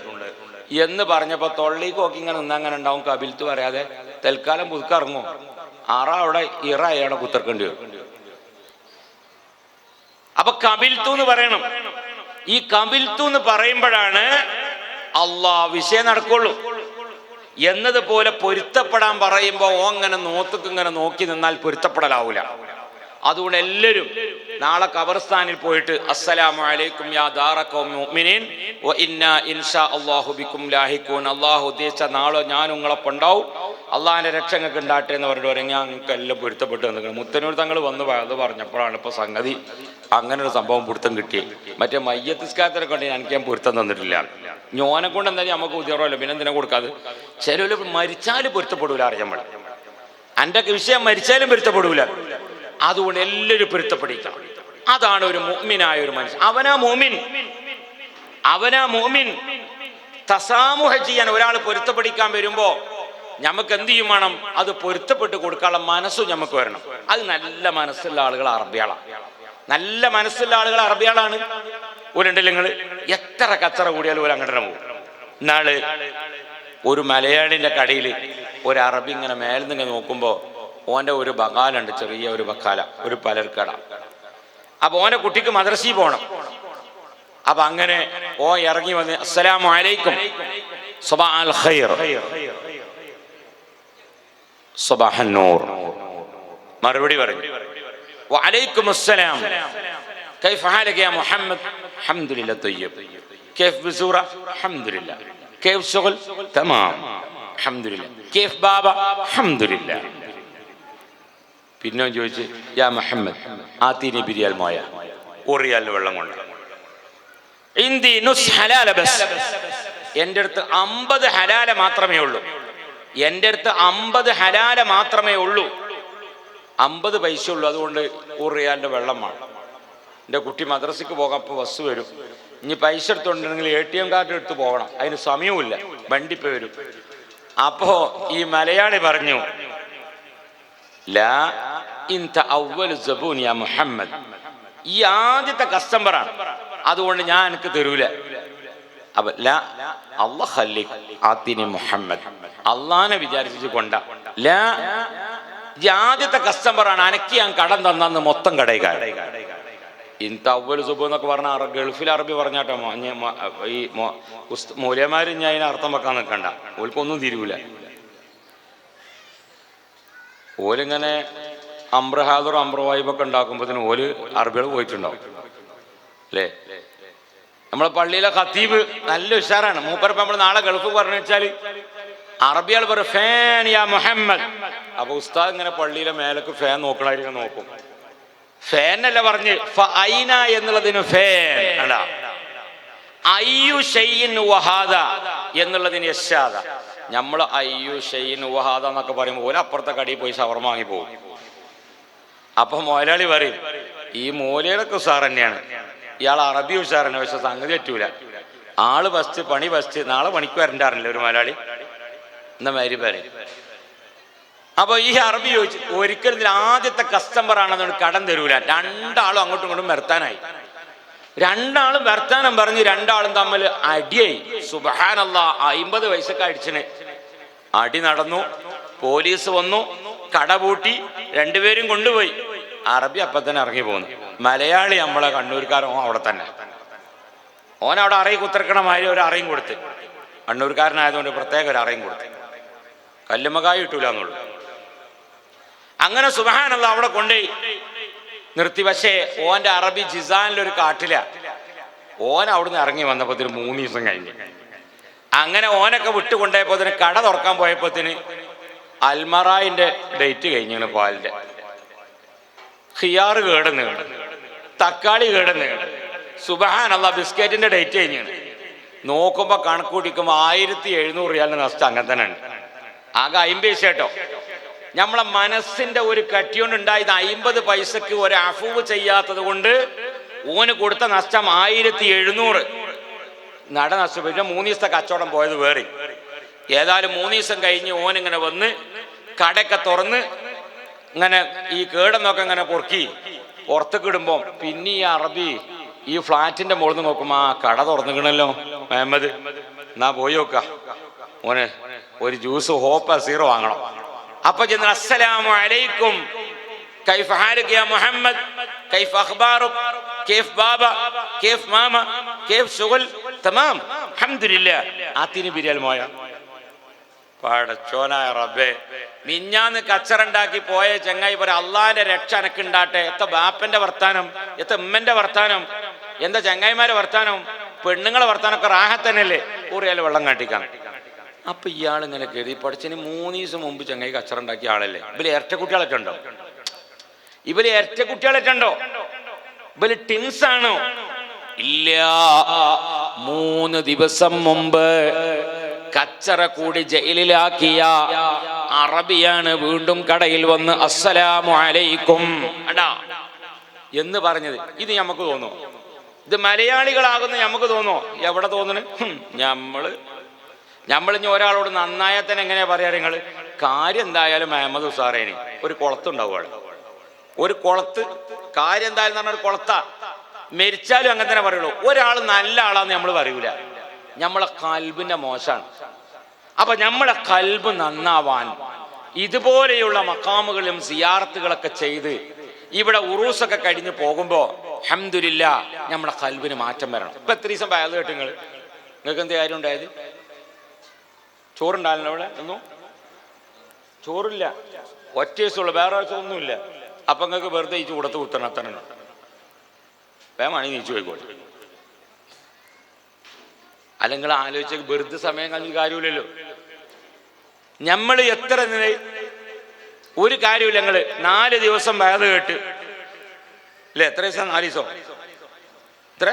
എന്ന് പറഞ്ഞപ്പോ തൊള്ളിക്ക് നോക്കി ഇങ്ങനെ നിന്നങ്ങനെ ഉണ്ടാവും. കബിൽത്ത് പറയാതെ തൽക്കാലം പുതുക്കിറങ്ങും. അവിടെ ഇറയാണ് കുത്തിർക്കേണ്ടി വരും. അപ്പൊ കബിൽത്തു എന്ന് പറയണം. ഈ കബിൽത്തു എന്ന് പറയുമ്പോഴാണ് വിഷയം നടക്കുള്ളൂ. എന്നതുപോലെ പൊരുത്തപ്പെടാൻ പറയുമ്പോ അങ്ങനെ നോക്കിങ്ങനെ നോക്കി നിന്നാൽ പൊരുത്തപ്പെടലാവൂല. അതുകൊണ്ട് എല്ലാവരും നാളെ ഖബർസ്ഥാനിൽ പോയിട്ട് അസ്സലാമു അലൈക്കും യാ ദാറ ഖൗമി മുഅ്മിനീൻ വ ഇന്നാ ഇൻഷാ അല്ലാഹു ബിക്കും ലാഹിഖൂൻ. അല്ലാഹു ഉദ്ദേശിച്ച നാളെ ഞാൻ നിങ്ങളൊപ്പം ഉണ്ടാവും, അള്ളാഹിന്റെ രക്ഷ നിങ്ങൾക്ക് ഉണ്ടാട്ടെ എന്ന് പറഞ്ഞിട്ട് പറയും. ഞങ്ങൾക്ക് എല്ലാം പൊരുത്തപ്പെട്ട് നിൽക്കണം. മുത്തനൂർ തങ്ങൾ വന്ന് അത് പറഞ്ഞപ്പോഴാണ് ഇപ്പൊ സംഗതി അങ്ങനെ ഒരു സംഭവം പൊരുത്തം കിട്ടിയത്. മറ്റേ മയ്യത്ത് നിസ്കാരത്തിനെ കൊണ്ട് എനിക്ക് ഞാൻ പൊരുത്തം തന്നിട്ടില്ല. ഞോനെ കൊണ്ട് എന്തായാലും നമുക്ക് ഉദ്യോഗമല്ലോ, പിന്നെ എന്തിനാ കൊടുക്കാതെ? ചിലര് മരിച്ചാലും പൊരുത്തപ്പെടൂല. അറിയാൻ എൻ്റെ വിഷയം മരിച്ചാലും പൊരുത്തപ്പെടൂല. അതുകൊണ്ട് എല്ലാവരും പൊരുത്തപ്പെടിക്കണം. അതാണ് ഒരു മുഅ്മിനായ ഒരു മനുഷ്യൻ. അവനാ മുഅ്മിൻ. തസാമുഹ ചെയ്യാൻ ഒരാൾ പൊരുത്തപ്പെടിക്കാൻ വരുമ്പോ നമുക്ക് എന്ത് ചെയ്യും വേണം? അത് പൊരുത്തപ്പെട്ട് കൊടുക്കാനുള്ള മനസ്സും നമുക്ക് വരണം. അത് നല്ല മനസ്സുള്ള ആളുകൾ അറബികളാണ്. നല്ല മനസ്സുള്ള ആളുകൾ അറബികളാണ്. ഒരുണ്ടല്ലോ നിങ്ങൾ എത്ര കച്ചറ കൂടിയാലും ഒരു അങ്ങോട്ട് പോകും. ഇന്നാള് ഒരു മലയാളിന്റെ കടയിൽ ഒരു അറബി ഇങ്ങനെ മേൽന്നിങ്ങനെ നോക്കുമ്പോ ഓന്റെ ഒരു ബക്കാലുണ്ട്, ചെറിയ ഒരു ബക്കാല, ഒരു പലർക്കട. അപ്പൊ ഓന്റെ കുട്ടിക്ക് മദ്രസയിൽ പോകണം. അപ്പൊ അങ്ങനെ ഇറങ്ങി വന്ന് അസ്സലാമു അലൈക്കും സബാഅൽ ഖൈർ സബാഹൻ നൂർ മറുപടി പറഞ്ഞു, വഅലൈക്കും അസ്സലാം കൈഫ ഹാലക യാ മുഹമ്മദ് അൽഹംദുലില്ലാഹ് തയ്യിബ് കൈഫ് ബിസൂറ അൽഹംദുലില്ലാഹ് കൈഫ് ശുഗ്ൽ തമാം അൽഹംദുലില്ലാഹ് കൈഫ് ബാബ അൽഹംദുലില്ലാഹ്. പിന്നെ ചോദിച്ചു, യാ മുഹമ്മദ് ആതീനി ബിരിയാൽ മോയ, ഒറിയാൽ വെള്ളം കൊണ്ട്. ഇന്ദി നുസ് ഹലാല ബസ്, എൻ്റെ അടുത്ത് 50 ഹലാല മാത്രമേ ഉള്ളൂ. എൻ്റെ അടുത്ത് 50 ഹലാല മാത്രമേ ഉള്ളൂ. 50 പൈസ ഉള്ളൂ, അതുകൊണ്ട് 1 റിയാലിൻ്റെ വെള്ളം വേണം. എൻ്റെ കുട്ടി മദ്രസയ്ക്ക് പോകാൻ ഇപ്പോൾ ബസ് വരും. ഇനി പൈസ എടുത്തുകൊണ്ടിരുന്നെങ്കിൽ ATM കാർഡ് എടുത്ത് പോകണം, അതിന് സമയവുമില്ല, വണ്ടി ഇപ്പോൾ വരും. അപ്പോൾ ഈ മലയാളി പറഞ്ഞു, ലാ ഇൻത അവ്വലു സബൂൻ യാ മുഹമ്മദ്, ഈ ആദ്യത്തെ കസ്റ്റമറാണ്, അതുകൊണ്ട് ഞാൻ എനിക്ക് തരൂല. അപ്പൊ ലാ അല്ലാഹ് ഖല്ലിക് ആതിനി മുഹമ്മദ്, അള്ളാനെ വിചാരിച്ചു കൊണ്ട, ലാ ഈ ആദ്യത്തെ കസ്റ്റമറാണ്, അനക്ക് ഞാൻ കടം തന്നു മൊത്തം കടയിക്കാരൻ. ഇൻത അവ്വലു സബൂ എന്നൊക്കെ പറഞ്ഞാൽ ഗൾഫിൽ അറബി പറഞ്ഞാട്ടോ. ഈ മൂല്യമാര് ഞാൻ അതിന് അർത്ഥം വെക്കാൻ നിൽക്കണ്ട, ഓൽക്കൊന്നും തിരിയൂല. ഓലിങ്ങനെ അമ്രഹാദുർ അമ്രവായിബൊക്കെ ഉണ്ടാക്കുമ്പോഴത്തേന് ഓല് അറബികൾ പോയിട്ടുണ്ടാവും അല്ലേ. നമ്മളെ പള്ളിയിലെ ഖത്തീബ് നല്ല ഉഷാറാണ്, മൂപ്പരപ്പം നമ്മൾ നാളെ ഗൾഫ് പറഞ്ഞു വെച്ചാൽ അറബികൾ പറയും ഫാൻ യാ മുഹമ്മദ്. അപ്പൊ ഉസ്താദ് ഇങ്ങനെ പള്ളിയിലെ മേലേക്ക് ഫാൻ നോക്കണായിരിക്കും, നോക്കും. ഫാനല്ല പറഞ്ഞ് ഫഅൈന എന്നുള്ളതിന് ഫാൻ അല്ല, അയ്യു ഷൈഇൻ വഹാദ എന്നുള്ളതിന് യശാദ. നമ്മൾ അയ്യു ഷൈഇൻ വഹാദ എന്നൊക്കെ പറയുമ്പോൾ ഓല അപ്പുറത്തെ കടയിൽ പോയി ഷവർമ വാങ്ങി പോകും. അപ്പൊ മുതലാളി പറയും, ഈ മൂലയിലൊക്കെ ഉഷാർ തന്നെയാണ്, ഇയാൾ അറബി ഉഷാർ തന്നെ, പക്ഷെ സംഗതി പറ്റൂല, ആള് ഫസ്റ്റ് പണി ഫസ്റ്റ്, നാളെ പണിക്ക് വരണ്ടാറില്ല ഒരു മുതലാളി എന്ന മാതിരി പറയും. അപ്പൊ ഈ അറബി ചോദിച്ചു, ഒരിക്കലും ഇതിൽ ആദ്യത്തെ കസ്റ്റമർ ആണെന്നുകൊണ്ട് കടം തരൂല. രണ്ടാളും അങ്ങോട്ടും ഇങ്ങോട്ടും വർത്താനായി. രണ്ടാളും വർത്താനം പറഞ്ഞ് രണ്ടാളും തമ്മിൽ അടിയായി. സുബ്ഹാനല്ലാഹ്, 50 പൈസക്ക് അടിച്ചിന്. അടി നടന്നു, പോലീസ് വന്നു, കട പൂട്ടി, രണ്ടുപേരും കൊണ്ടുപോയി. അറബി അപ്പൊ തന്നെ ഇറങ്ങി പോന്നു. മലയാളി നമ്മളെ കണ്ണൂർക്കാരൻ അവിടെ തന്നെ, ഓൻ അവിടെ അറയി കുത്തിറക്കണമാതിരി ഒരു അറയും കൊടുത്ത്, കണ്ണൂർക്കാരനായതുകൊണ്ട് പ്രത്യേക ഒരു അറയും കൊടുത്ത്, കല്ലുമ്മക്കായി കിട്ടൂല എന്നുള്ളു. അങ്ങനെ സുബ്ഹാനല്ലാഹ് അവിടെ കൊണ്ടുപോയി നിർത്തി. പക്ഷേ ഓന്റെ അറബി ജിസാനിലൊരു കാട്ടില. ഓൻ അവിടുന്ന് ഇറങ്ങി വന്നപ്പോ 3 ദിവസം കഴിഞ്ഞ്. അങ്ങനെ ഓനൊക്കെ വിട്ടുകൊണ്ടുപോയപ്പോത്തിന് കട തുറക്കാൻ പോയപ്പോത്തിന് അൽമറായിന്റെ ഡേറ്റ് കഴിഞ്ഞാണ്. പാലിന്റെ ഖിയാറ് കേടുന്ന്, തക്കാളി കേടുന്ന്, സുബ്ഹാനല്ലാഹ് ബിസ്ക്കറ്റിന്റെ ഡേറ്റ് കഴിഞ്ഞാണ്. നോക്കുമ്പോ കണക്ക് കൂട്ടിക്കുമ്പോ 1700 റിയാലിന് നഷ്ടം. അങ്ങനെ തന്നെ ഉണ്ട്. ആകെ 50 പൈസ കേട്ടോ. നമ്മളെ മനസ്സിന്റെ ഒരു കട്ടിയോണ്ട് ഉണ്ടായത് 50 പൈസക്ക് ഒരു അഫൂവ് ചെയ്യാത്തത് കൊണ്ട് ഓന് കൊടുത്ത നഷ്ടം 1700 നട നഷ്ടപ്പെട്ടു. 3 ദിവസത്തെ കച്ചവടം പോയത് വേറെ. ഏതായാലും 3 ദിവസം കഴിഞ്ഞ് ഓനിങ്ങനെ വന്ന് കടയൊക്കെ തുറന്ന് ഇങ്ങനെ ഈ കേടെന്നൊക്കെ ഇങ്ങനെ പൊറുക്കി പുറത്തേക്ക് ഇടുമ്പോ പിന്നെ ഈ അറബി ഈ ഫ്ലാറ്റിന്റെ മുകളിൽ നിന്ന് നോക്കുമ്പോ ആ കട തുറന്നിക്കണല്ലോ മുഹമ്മദ്, എന്നാ പോയി നോക്ക, ഓന് ഒരു ജ്യൂസ് ഹോപ്പ് സീറോ വാങ്ങണം. അപ്പൊ ചെന്ന് അസ്സലാമു അലൈക്കും കൈഫ ഹാലക യാ മുഹമ്മദ് കൈഫ അഖ്ബാറുക് കൈഫ് ബാബ കൈഫ് മാമ കൈഫ് ശുഗ്ൽ തമാം അൽഹംദുലില്ലാഹ് ആതിനി ബിരിയാൽ മോയ. പടച്ചോനായ റബ്ബേ, മിഞ്ഞാന്ന് കച്ചറുണ്ടാക്കി പോയ ചങ്ങായി പറ അള്ളാന്റെ രക്ഷ എനക്കുണ്ടാട്ടെ. എത്ത ബാപ്പന്റെ വർത്താനം, എത്ത ഉമ്മന്റെ വർത്താനം, എന്താ ചങ്ങായിമാരെ വർത്താനം, പെണ്ണുങ്ങളെ വർത്താനൊക്കെ റാഹത്തന്നല്ലേ, ഊറിയാൽ വെള്ളം കാട്ടിക്കാൻ. അപ്പൊ ഇയാളിങ്ങനെ കരുതി പഠിച്ചതിന് 3 ദിവസം മുമ്പ് ചങ്ങായി കച്ചറുണ്ടാക്കിയ ആളല്ലേ. ഇവര് ഇരട്ട കുട്ടികളൊക്കെ ഉണ്ടോ? ഇവര് ഇരട്ട കുട്ടികളൊക്കെ ഉണ്ടോ? ഇവര് ടിൻസ് ആണോ? ഇല്ല. 3 ദിവസം മുമ്പ് കച്ചറ കൂടി ജയിലിലാക്കിയ അറബിയാണ് വീണ്ടും കടയിൽ വന്ന് അസ്സലാമു അലൈക്കും അടാ എന്ന് പറഞ്ഞത്. ഇത് നമുക്ക് തോന്നുന്നു, ഇത് മലയാളികളാകുന്ന നമുക്ക് തോന്നുമോ? എവിടെ തോന്നുന്നു? നമ്മളിഞ്ഞ് ഒരാളോട് നന്നായാൽ തന്നെ എങ്ങനെയാ പറയാ? നിങ്ങൾ കാര്യം എന്തായാലും അഹമ്മദ് ഉസാറേനി ഒരു കുളത്തുണ്ടാവുകയാണ്, ഒരു കുളത്ത് കാര്യം എന്തായാലും പറഞ്ഞ ഒരു കുളത്താ. മരിച്ചാലും അങ്ങനെ തന്നെ പറയുള്ളൂ. ഒരാൾ നല്ല ആളാന്ന് നമ്മൾ പറയൂല, നമ്മളെ കൽബിന്റെ മോശമാണ്. അപ്പൊ നമ്മളെ കൽബ് നന്നാവാൻ ഇതുപോലെയുള്ള മക്കാമുകളും സിയാറത്തുകളൊക്കെ ചെയ്ത് ഇവിടെ ഉറൂസൊക്കെ കഴിഞ്ഞ് പോകുമ്പോ അൽഹംദുലില്ലാഹ് നമ്മളെ കൽബിന് മാറ്റം വരണം. ഇപ്പൊ 3 ദിവസം പയത് കേട്ട് നിങ്ങൾക്ക് എന്ത് കാര്യം ഉണ്ടായത്? ചോറുണ്ടായിരുന്നു അവിടെ ഒന്നും? ചോറില്ല, ഒറ്റ ദിവസമുള്ളൂ, വേറെ ഒന്നുമില്ല. അപ്പം നിങ്ങൾക്ക് വെറുതെ ഈ ചൂടത്ത് കുത്തണം, അത്ര വേഗമാണ് നീച്ചു പോയിക്കോട്ടെ. അല്ലെങ്കിൽ ആലോചിച്ച വെറുതെ സമയം കഴിഞ്ഞ കാര്യമില്ലല്ലോ. നമ്മൾ എത്ര ഒരു കാര്യമില്ല. ഞങ്ങൾ 4 ദിവസം വേദ കേട്ട് അല്ലേ? എത്ര ദിവസം? 4 ദിവസം. എത്ര?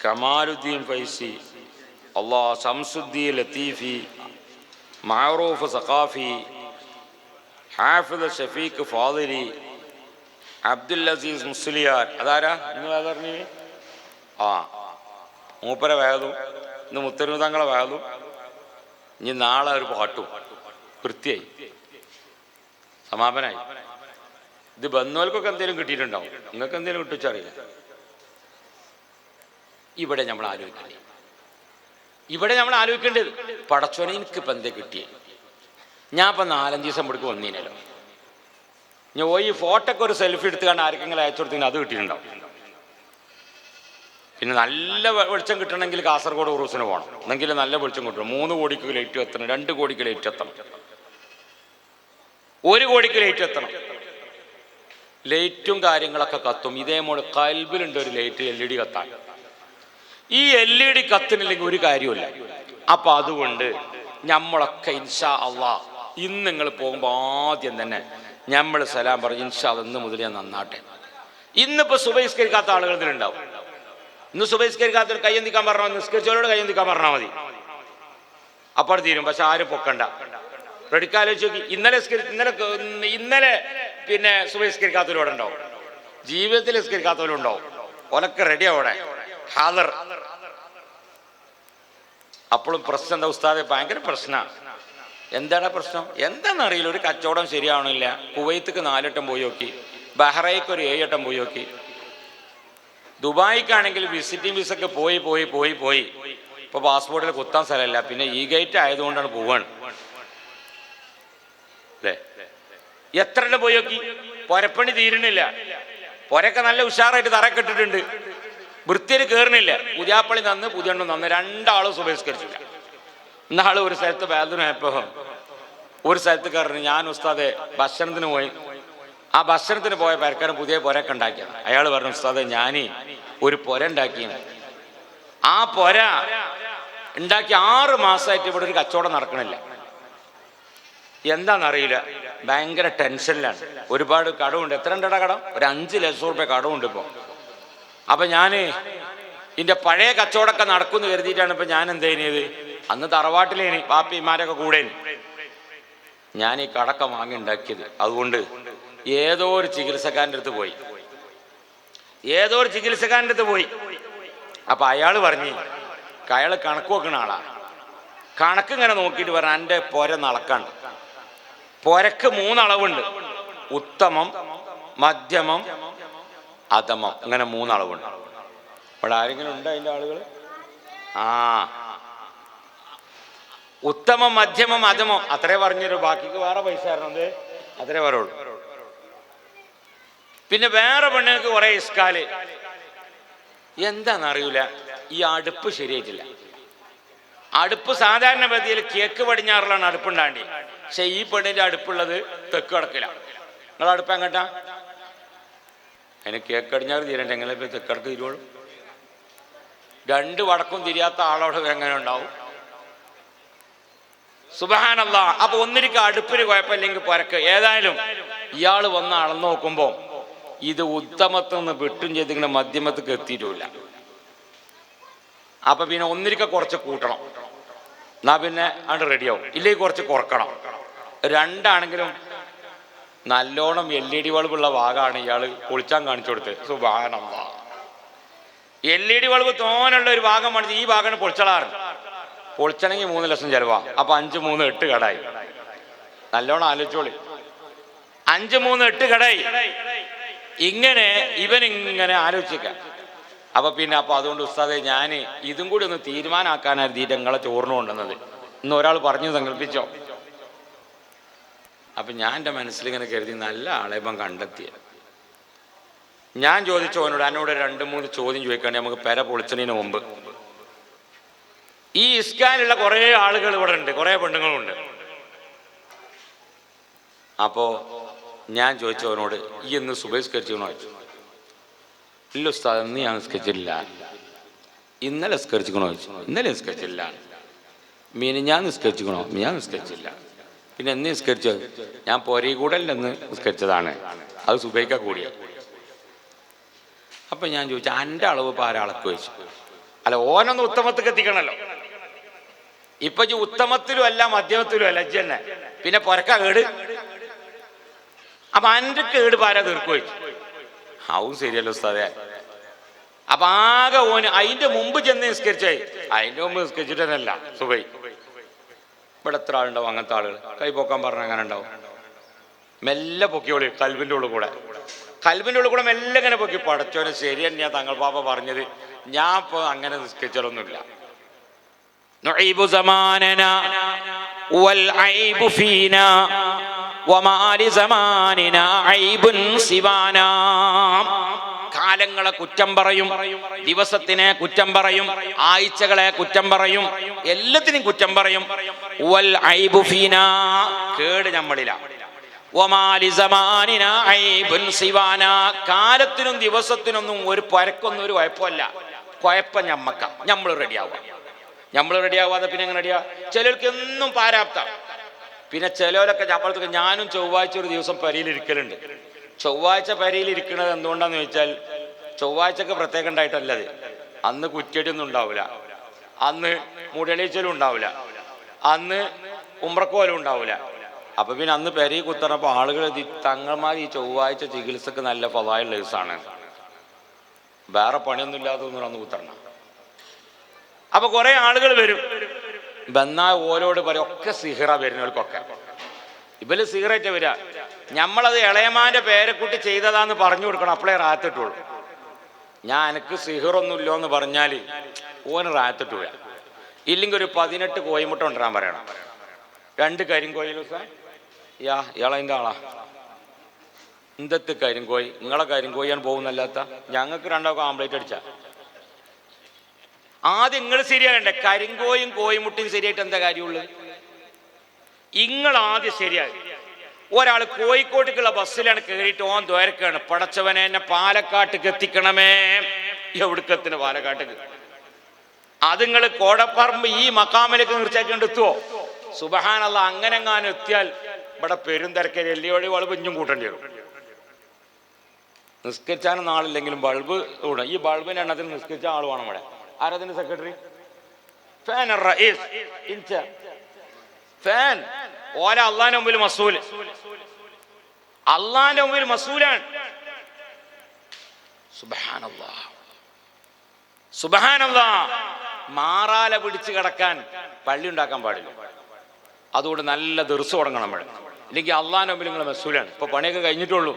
കമാലുദ്ദീൻ ഫൈസി, അള്ളാഹ് ശംസുദ്ദീൻ ലത്തീഫി, മഅറൂഫ് സഖാഫി, ഹാഫിദ് ഷഫീഖ് ഫാദിലി, അബ്ദുൽ അസീസ് മുസ്ലിയാർ. അതാരാ ഇന്ന് വേദ പറഞ്ഞു? മൂപ്പര വേദവും ഇന്ന് മുത്തരൂ തങ്ങളെ വേദവും, ഇനി നാളെ ഒരു പാട്ടും വൃത്തിയായി സമാപനായി. ഇത് ബന്ധുക്കൾക്കൊക്കെ എന്തെങ്കിലും കിട്ടിയിട്ടുണ്ടാവും, നിങ്ങൾക്ക് എന്തെങ്കിലും കിട്ടിച്ചറിയില്ല. ഇവിടെ നമ്മൾ ആലോചിക്കേണ്ടത് പടച്ചോനെ എനിക്കിപ്പോൾ എന്തേ കിട്ടിയേ? ഞാൻ ഇപ്പം 4-5 ദിവസം ഇവിടേക്ക് വന്നീനല്ലോ. ഞാൻ ഈ ഫോട്ടോക്ക് ഒരു സെൽഫി എടുത്തുകൊണ്ട് ആർക്കെങ്കിലും അയച്ചു കൊടുത്തെങ്കിൽ അത് കിട്ടിയിട്ടുണ്ടാവും. പിന്നെ നല്ല വെളിച്ചം കിട്ടണമെങ്കിൽ കാസർഗോഡ് ഉറൂസിന് പോകണം, എന്നെങ്കിൽ നല്ല വെളിച്ചം കിട്ടണം. 3 കോടിക്ക് ലൈറ്റ് എത്തണം, 2 കോടിക്ക് ലൈറ്റ് എത്തണം, 1 കോടിക്ക് ലൈറ്റ് എത്തണം. ലൈറ്റും കാര്യങ്ങളൊക്കെ കത്തും. ഇതേപോലെ കൽബിലുണ്ട് ഒരു ലൈറ്റ് LED കത്താൻ. ഈ LED കത്തുന്നില്ലെങ്കിൽ ഒരു കാര്യമില്ല. അപ്പൊ അതുകൊണ്ട് നമ്മളൊക്കെ ഇൻഷാ അള്ളാഹ് ഇന്ന് നിങ്ങൾ പോകുമ്പോൾ ആദ്യം തന്നെ നമ്മൾ സലാം പറഞ്ഞു, ഇൻഷാ അള്ളാഹ് ഇന്ന് മുതൽ ഞാൻ നന്നാട്ടെ. ഇന്നിപ്പോ സുബഹിസ്കരിക്കാത്ത ആളുകൾ ഇതിലുണ്ടാവും. ഇന്ന് സുബഹിസ്കരിക്കാത്തൊരു കയ്യന്തിക്കാൻ പറഞ്ഞാൽ നിസ്കരിച്ചവരോട് കയ്യന്തിക്കാൻ പറഞ്ഞാൽ മതി, അപ്പോൾ തീരും. പക്ഷെ ആരും പൊക്കണ്ട. റെഡിക്കാലോചിച്ച് നോക്കി, ഇന്നലെ പിന്നെ സുബഹിസ്കരിക്കാത്തവരോടെ ഉണ്ടാവും, ജീവിതത്തിൽ നിസ്കരിക്കാത്തവരും ഉണ്ടാവും. ഓലൊക്കെ റെഡി അവിടെ ഹാദർ. അപ്പോഴും പ്രശ്നം എന്താ ഉസ്താദെ? ഭയങ്കര പ്രശ്നമാണ്. എന്താണ് പ്രശ്നം? എന്താണെന്നറിയില്ല. ഒരു കച്ചവടം ശരിയാവണില്ല. കുവൈത്തേക്ക് 4 വട്ടം പോയി നോക്കി, ബഹ്റൈക്ക് ഒരു 7 വട്ടം പോയി നോക്കി, ദുബായിക്കാണെങ്കിൽ വിസിറ്റിംഗ് വിസൊക്കെ പോയി ഇപ്പൊ പാസ്പോർട്ടിൽ കുത്താൻ സ്ഥലമില്ല. പിന്നെ ഈ ഗേറ്റ് ആയതുകൊണ്ടാണ് പോവാണ് അല്ലേ? എത്ര എണ്ണം പോയി നോക്കി, പൊരപ്പണി തീരണില്ല. പൊരൊക്കെ നല്ല ഉഷാറായിട്ട് തറക്കെട്ടിട്ടുണ്ട്, വൃത്തിയിൽ കയറണില്ല. പുതിയാപ്പള്ളി നന്ന് പുതിയണ്ണും നന്ന്, 2 ആളും സുബഹിസ്കരിച്ചില്ല. ഇന്നാള് ഒരു സ്ഥലത്ത് വേദനയപ്പോ ഒരു സ്ഥലത്ത് കയറി, ഞാൻ ഉസ്താദെ ഭക്ഷണത്തിന് പോയി, ആ ഭക്ഷണത്തിന് പോയ പേരക്കാരൻ പുതിയ പൊരൊക്കെ ഉണ്ടാക്കിയത്. അയാൾ പറഞ്ഞു, ഉസ്താദെ ഞാൻ ഒരു പൊര ഉണ്ടാക്കിയാണ്. ആ പൊര ഉണ്ടാക്കി 6 മാസമായിട്ട് ഇവിടെ ഒരു കച്ചവടം നടക്കണില്ല. എന്താണെന്നറിയില്ല, ഭയങ്കര ടെൻഷനിലാണ്. ഒരുപാട് കടമുണ്ട്. എത്ര ഉണ്ടടാ കടം? ഒരു 5 ലക്ഷം രൂപ കടമുണ്ട് ഇപ്പോൾ. അപ്പൊ ഞാൻ ഇതിന്റെ പഴയ കച്ചവടമൊക്കെ നടക്കുമെന്ന് കരുതിയിട്ടാണ് ഇപ്പൊ ഞാൻ എന്ത് ചെയ്യുന്നത്, അന്ന് തറവാട്ടിലേന് പാപ്പിമാരൊക്കെ കൂടെ ഞാൻ ഈ കടക്ക വാങ്ങി ഉണ്ടാക്കിയത്. അതുകൊണ്ട് ഏതോ ഒരു ചികിത്സക്കാരൻ്റെ അടുത്ത് പോയി. അപ്പൊ അയാൾ പറഞ്ഞ്, അയാൾ കണക്ക് വെക്കുന്ന ആളാ. കണക്ക് ഇങ്ങനെ നോക്കിയിട്ട് പറഞ്ഞ, എൻ്റെ പൊര നടക്കാണ്ട്. പൊരക്ക് 3 അളവുണ്ട്, ഉത്തമം, മധ്യമം, അധമം. അങ്ങനെ 3 അളവുണ്ട്. ഇവിടെ ആരെങ്കിലും ഉണ്ട് അതിൻ്റെ ആളുകൾ? ഉത്തമം, മധ്യമം, അധമം അത്രേ പറഞ്ഞൊരു. ബാക്കിക്ക് വേറെ പൈസ തരണത്, അത്രേ പറയുള്ളൂ. പിന്നെ വേറെ പെണ്ണുങ്ങൾക്ക് കുറെ ഇസ്കാല്. എന്താണെന്നറിയില്ല, ഈ അടുപ്പ് ശരിയായിട്ടില്ല. അടുപ്പ് സാധാരണ പതിയിൽ കിഴക്ക് പടിഞ്ഞാറിലാണ് അടുപ്പുണ്ടാണ്ടി. പക്ഷെ ഈ പെണ്ണിന്റെ അടുപ്പുള്ളത് തെക്ക് കിടക്കില്ല. നിങ്ങളെ അടുപ്പ് എങ്ങട്ടാ? അതിന് കിഴക്ക് പടിഞ്ഞാറ് തീരണ്ട, എങ്ങനെ ഇപ്പൊ തെക്കിടക്ക് തീരുള്ളൂ? 2 വടക്കും തിരിയാത്ത ആളോട് എങ്ങനെ ഉണ്ടാവും? സുബ്ഹാനല്ലാഹ്. അപ്പൊ ഒന്നിരിക്കും അടുപ്പിന് കുഴപ്പമില്ലെങ്കിൽ പൊരക്ക്. ഏതായാലും ഇയാൾ വന്ന് അളന്നു നോക്കുമ്പോ ഇത് ഉത്തമത്തിൽ നിന്ന് വിട്ടും ചെയ്തിങ്ങനെ മധ്യമത്തേക്ക് എത്തിയിട്ടില്ല. അപ്പൊ പിന്നെ ഒന്നിരിക്ക കുറച്ച് കൂട്ടണം, എന്നാ പിന്നെ അത് റെഡിയാവും. ഇല്ലെങ്കിൽ കുറച്ച് കുറക്കണം. 2 ആണെങ്കിലും നല്ലോണം LED ബൾബുള്ള ഭാഗമാണ് ഇയാൾ പൊളിച്ചാൻ കാണിച്ചു കൊടുത്തത്. സുബ്ഹാനല്ലാഹ്. LED ബൾബ് തോനുള്ള ഒരു ഭാഗമാണ്, ഈ ഭാഗമാണ് പൊളിച്ചളാറ്. പൊളിച്ചണമെങ്കിൽ 3 ലക്ഷം ചെലവാ. അപ്പൊ 5 3 8 കടായി. നല്ലോണം ആലോചിച്ചോളി, 5 3 8 കടായി. ഇങ്ങനെ ഇവനിങ്ങനെ ആലോചിക്ക. അപ്പൊ അതുകൊണ്ട് ഉസ്താദെ ഞാൻ ഇതും കൂടി ഒന്ന് തീരുമാനമാക്കാനായിരുന്നു നിങ്ങളെ ചോറിന് കൊണ്ടുവന്നത്. ഇന്ന് ഒരാൾ പറഞ്ഞു സങ്കല്പിച്ചോ. അപ്പൊ ഞാൻ എൻ്റെ മനസ്സിലിങ്ങനെ കരുതി, നല്ല ആളെ ഇപ്പം കണ്ടെത്തിയ. ഞാൻ ചോദിച്ചു അവനോട്, എന്നോട് 2 3 ചോദ്യം ചോദിക്കാണ്ട് നമുക്ക് പെര പൊളിച്ചതിന് മുമ്പ്. ഈ ഇസ്കാനുള്ള കുറേ ആളുകൾ ഇവിടെ ഉണ്ട്, കുറേ പെണ്ണുങ്ങളുണ്ട്. അപ്പോൾ ഞാൻ ചോദിച്ചു അവനോട്, ഈ എന്ന് സുബഹിസ്കരിച്ചെന്ന് ചോദിച്ചു. ഇല്ല ഉസ്താദ്, ഇന്ന് ഞാൻ നിസ്കരിച്ചില്ല. ഇന്നലെ നിസ്കരിച്ചിക്കണോ ചോദിച്ചു. ഇന്നലെ നിസ്കരിച്ചില്ല. ഞാൻ നിസ്കരിച്ചിക്കണോ? ഞാൻ നിസ്കരിച്ചില്ല. പിന്നെ എന്ന് നിസ്കരിച്ചത്? ഞാൻ പൊരകൂടലെന്ന് നിസ്കരിച്ചതാണ്, അത് സുബഹിക്ക കൂടിയ. അപ്പം ഞാൻ ചോദിച്ചു, എൻ്റെ അളവ് ഇപ്പോൾ ആരാളൊക്കെ വെച്ചു? അല്ല, ഓനൊന്ന് ഉത്തമത്തേക്ക് എത്തിക്കണല്ലോ. ഇപ്പൊ ഉത്തമത്തിലും അല്ല മധ്യമത്തിലും അല്ല തന്നെ, പിന്നെ പൊരക്ക കേട്. അപ്പൊ എൻ്റെ കേട് പാരാ തീർക്കു വെച്ചു. ആവും ശരിയല്ലോ ഉസ്താദേ. അപ്പൊ ആകെ ഓന് അതിന്റെ മുമ്പ് ചെന്ന് നിസ്കരിച്ചായി. അതിന്റെ മുമ്പ് നിസ്കരിച്ചിട്ട് തന്നെയല്ല സുബഹി. ഇവിടെ എത്ര ആളുണ്ടാവും അങ്ങനത്തെ ആളുകൾ? കൈ പൊക്കാൻ പറഞ്ഞാൽ അങ്ങനെ ഉണ്ടാവും. മെല്ലെ പൊക്കിയോളി, കൽബിൻ്റെ ഉള്ളിൽ കൂടെ മെല്ലെ ഇങ്ങനെ പൊക്കി. പടച്ചോനെ ശരി തന്നെയാ തങ്ങൾ പാപ്പ പറഞ്ഞത്, ഞാൻ ഇപ്പൊ അങ്ങനെ നിസ്കരിച്ചാലൊന്നുമില്ല. നുഈബു സമാനനാ വൽ ഐബു ഫീനാ വമാ ലിസമാനിനാ ഐബുൻ സിവാനാ. കാലങ്ങളെ കുറ്റം പറയും, ദിവസത്തിനെ കുറ്റം പറയും, ആഴ്ചകളെ കുറ്റം പറയും, എല്ലാത്തിനും കുറ്റം പറയും. വൽ ഐബു ഫീനാ, കേട് നമ്മളിലാ. വമാ ലിസമാനിനാ ഐബുൻ സിവാനാ, കാലത്തിനും ദിവസത്തിനൊന്നും ഒരു പരക്കൊന്നും ഒരു കുഴപ്പമല്ല. കുഴപ്പം ഞമ്മക്ക, നമ്മൾ റെഡിയാവാതെ പിന്നെ എങ്ങനെ റെഡിയാ? ചിലർക്ക് എന്നും പാരാപ്ത. പിന്നെ ചിലവരൊക്കെ നമ്മളൊക്കെ, ഞാനും ചൊവ്വാഴ്ച ഒരു ദിവസം പരിയിലിരിക്കലുണ്ട്. ചൊവ്വാഴ്ച പരിയിലിരിക്കുന്നത് എന്തുകൊണ്ടാന്ന് ചോദിച്ചാൽ, ചൊവ്വാഴ്ചക്ക് പ്രത്യേകം ഉണ്ടായിട്ടല്ലത്. അന്ന് കുറ്റിയടിയൊന്നും ഉണ്ടാവില്ല, അന്ന് മുടിയണീച്ചലും ഉണ്ടാവില്ല, അന്ന് ഉമ്രക്കോലും ഉണ്ടാവില്ല. അപ്പൊ പിന്നെ അന്ന് പെരി കുത്തറപ്പോ ആളുകൾ തങ്ങന്മാർ ഈ ചൊവ്വാഴ്ച ചികിത്സക്ക് നല്ല ഫളായുള്ള ദിവസമാണ്, വേറെ പണിയൊന്നും ഇല്ലാത്തതൊന്നും അന്ന് കുത്തരണം. അപ്പൊ കുറെ ആളുകൾ വരും. ബന്നാ ഓലോട് പറയും, ഒക്കെ സിഹിറ വരുന്നവർക്കൊക്കെ. ഇവര് സിഹിറായിട്ട് വരിക. നമ്മളത് ഇളയമാന്റെ പേരെക്കുട്ടി ചെയ്തതാന്ന് പറഞ്ഞു കൊടുക്കണം, അപ്പോഴേ റാത്തിട്ടുള്ളൂ. ഞാൻ എനിക്ക് സിഹിറൊന്നുമില്ലോ എന്ന് പറഞ്ഞാൽ ഓന് റാത്തിട്ട് പോയാ. ഇല്ലെങ്കിൽ ഒരു 18 കോയിമുട്ട കൊണ്ടുവരാൻ പറയണം. 2 കരിങ്കോയിൽ ഇയാളതിൻ്റെ ആളാ. എന്തത്തെ കരിങ്കോയി? നിങ്ങളെ കരിങ്കോയിയാണ് പോകുന്നല്ലാത്ത, ഞങ്ങൾക്ക് 2 ആംപ്ലേറ്റ് അടിച്ച. ആദ്യം നിങ്ങൾ ശരിയാകണ്ടേ? കരിങ്കോയും കോയിമുട്ടയും ശരിയായിട്ട് എന്താ കാര്യമുള്ളത്? നിങ്ങൾ ആദ്യം ശരിയായി. ഒരാൾ കോഴിക്കോട്ടേക്കുള്ള ബസ്സിലാണ് കയറിയിട്ട് ഓൻ ദ്വാരക്കാണ്, പടച്ചവനെ എന്നെ പാലക്കാട്ടേക്ക് എത്തിക്കണമേ. എവിടുക്കത്തിന് പാലക്കാട്ടേക്ക്? അത് നിങ്ങൾ കോടപ്പറമ്പ് ഈ മക്കാമിലേക്ക് നിർച്ചയാക്കേണ്ട എത്തുവോ? സുബ്ഹാനല്ലാഹ്, അങ്ങനെ എങ്ങാനും എത്തിയാൽ ഇവിടെ പെരുന്തിരക്കൽ എല്ലിയോടി ബൾബ് ഇഞ്ഞും കൂട്ടേണ്ടി വരും. നിസ്കരിച്ചാനും നാളില്ലെങ്കിലും ബൾബ് കൂടാം. ഈ ബൾബിന്റെ എണ്ണത്തിൽ നിസ്കരിച്ച ആൾ വേണം ഇവിടെ. ആരതിന്റെ സെക്രട്ടറി? ഫാൻ ഓല അള്ളാന്റെ മുമ്പിൽ മസൂല്, അള്ളാന്റെ മുമ്പിൽ മസൂലാണ്. സുബ്ഹാനല്ലാഹ്, മാറാല പിടിച്ച് കിടക്കാൻ പള്ളി ഉണ്ടാക്കാൻ പാടില്ല. അതുകൊണ്ട് നല്ല ദിർസ് തുടങ്ങണം നമ്മൾ, ഇല്ലെങ്കിൽ അള്ളാന്റെ മുമ്പിൽ നിങ്ങൾ മസൂലാണ്. ഇപ്പൊ പണിയൊക്കെ കഴിഞ്ഞിട്ടുള്ളൂ.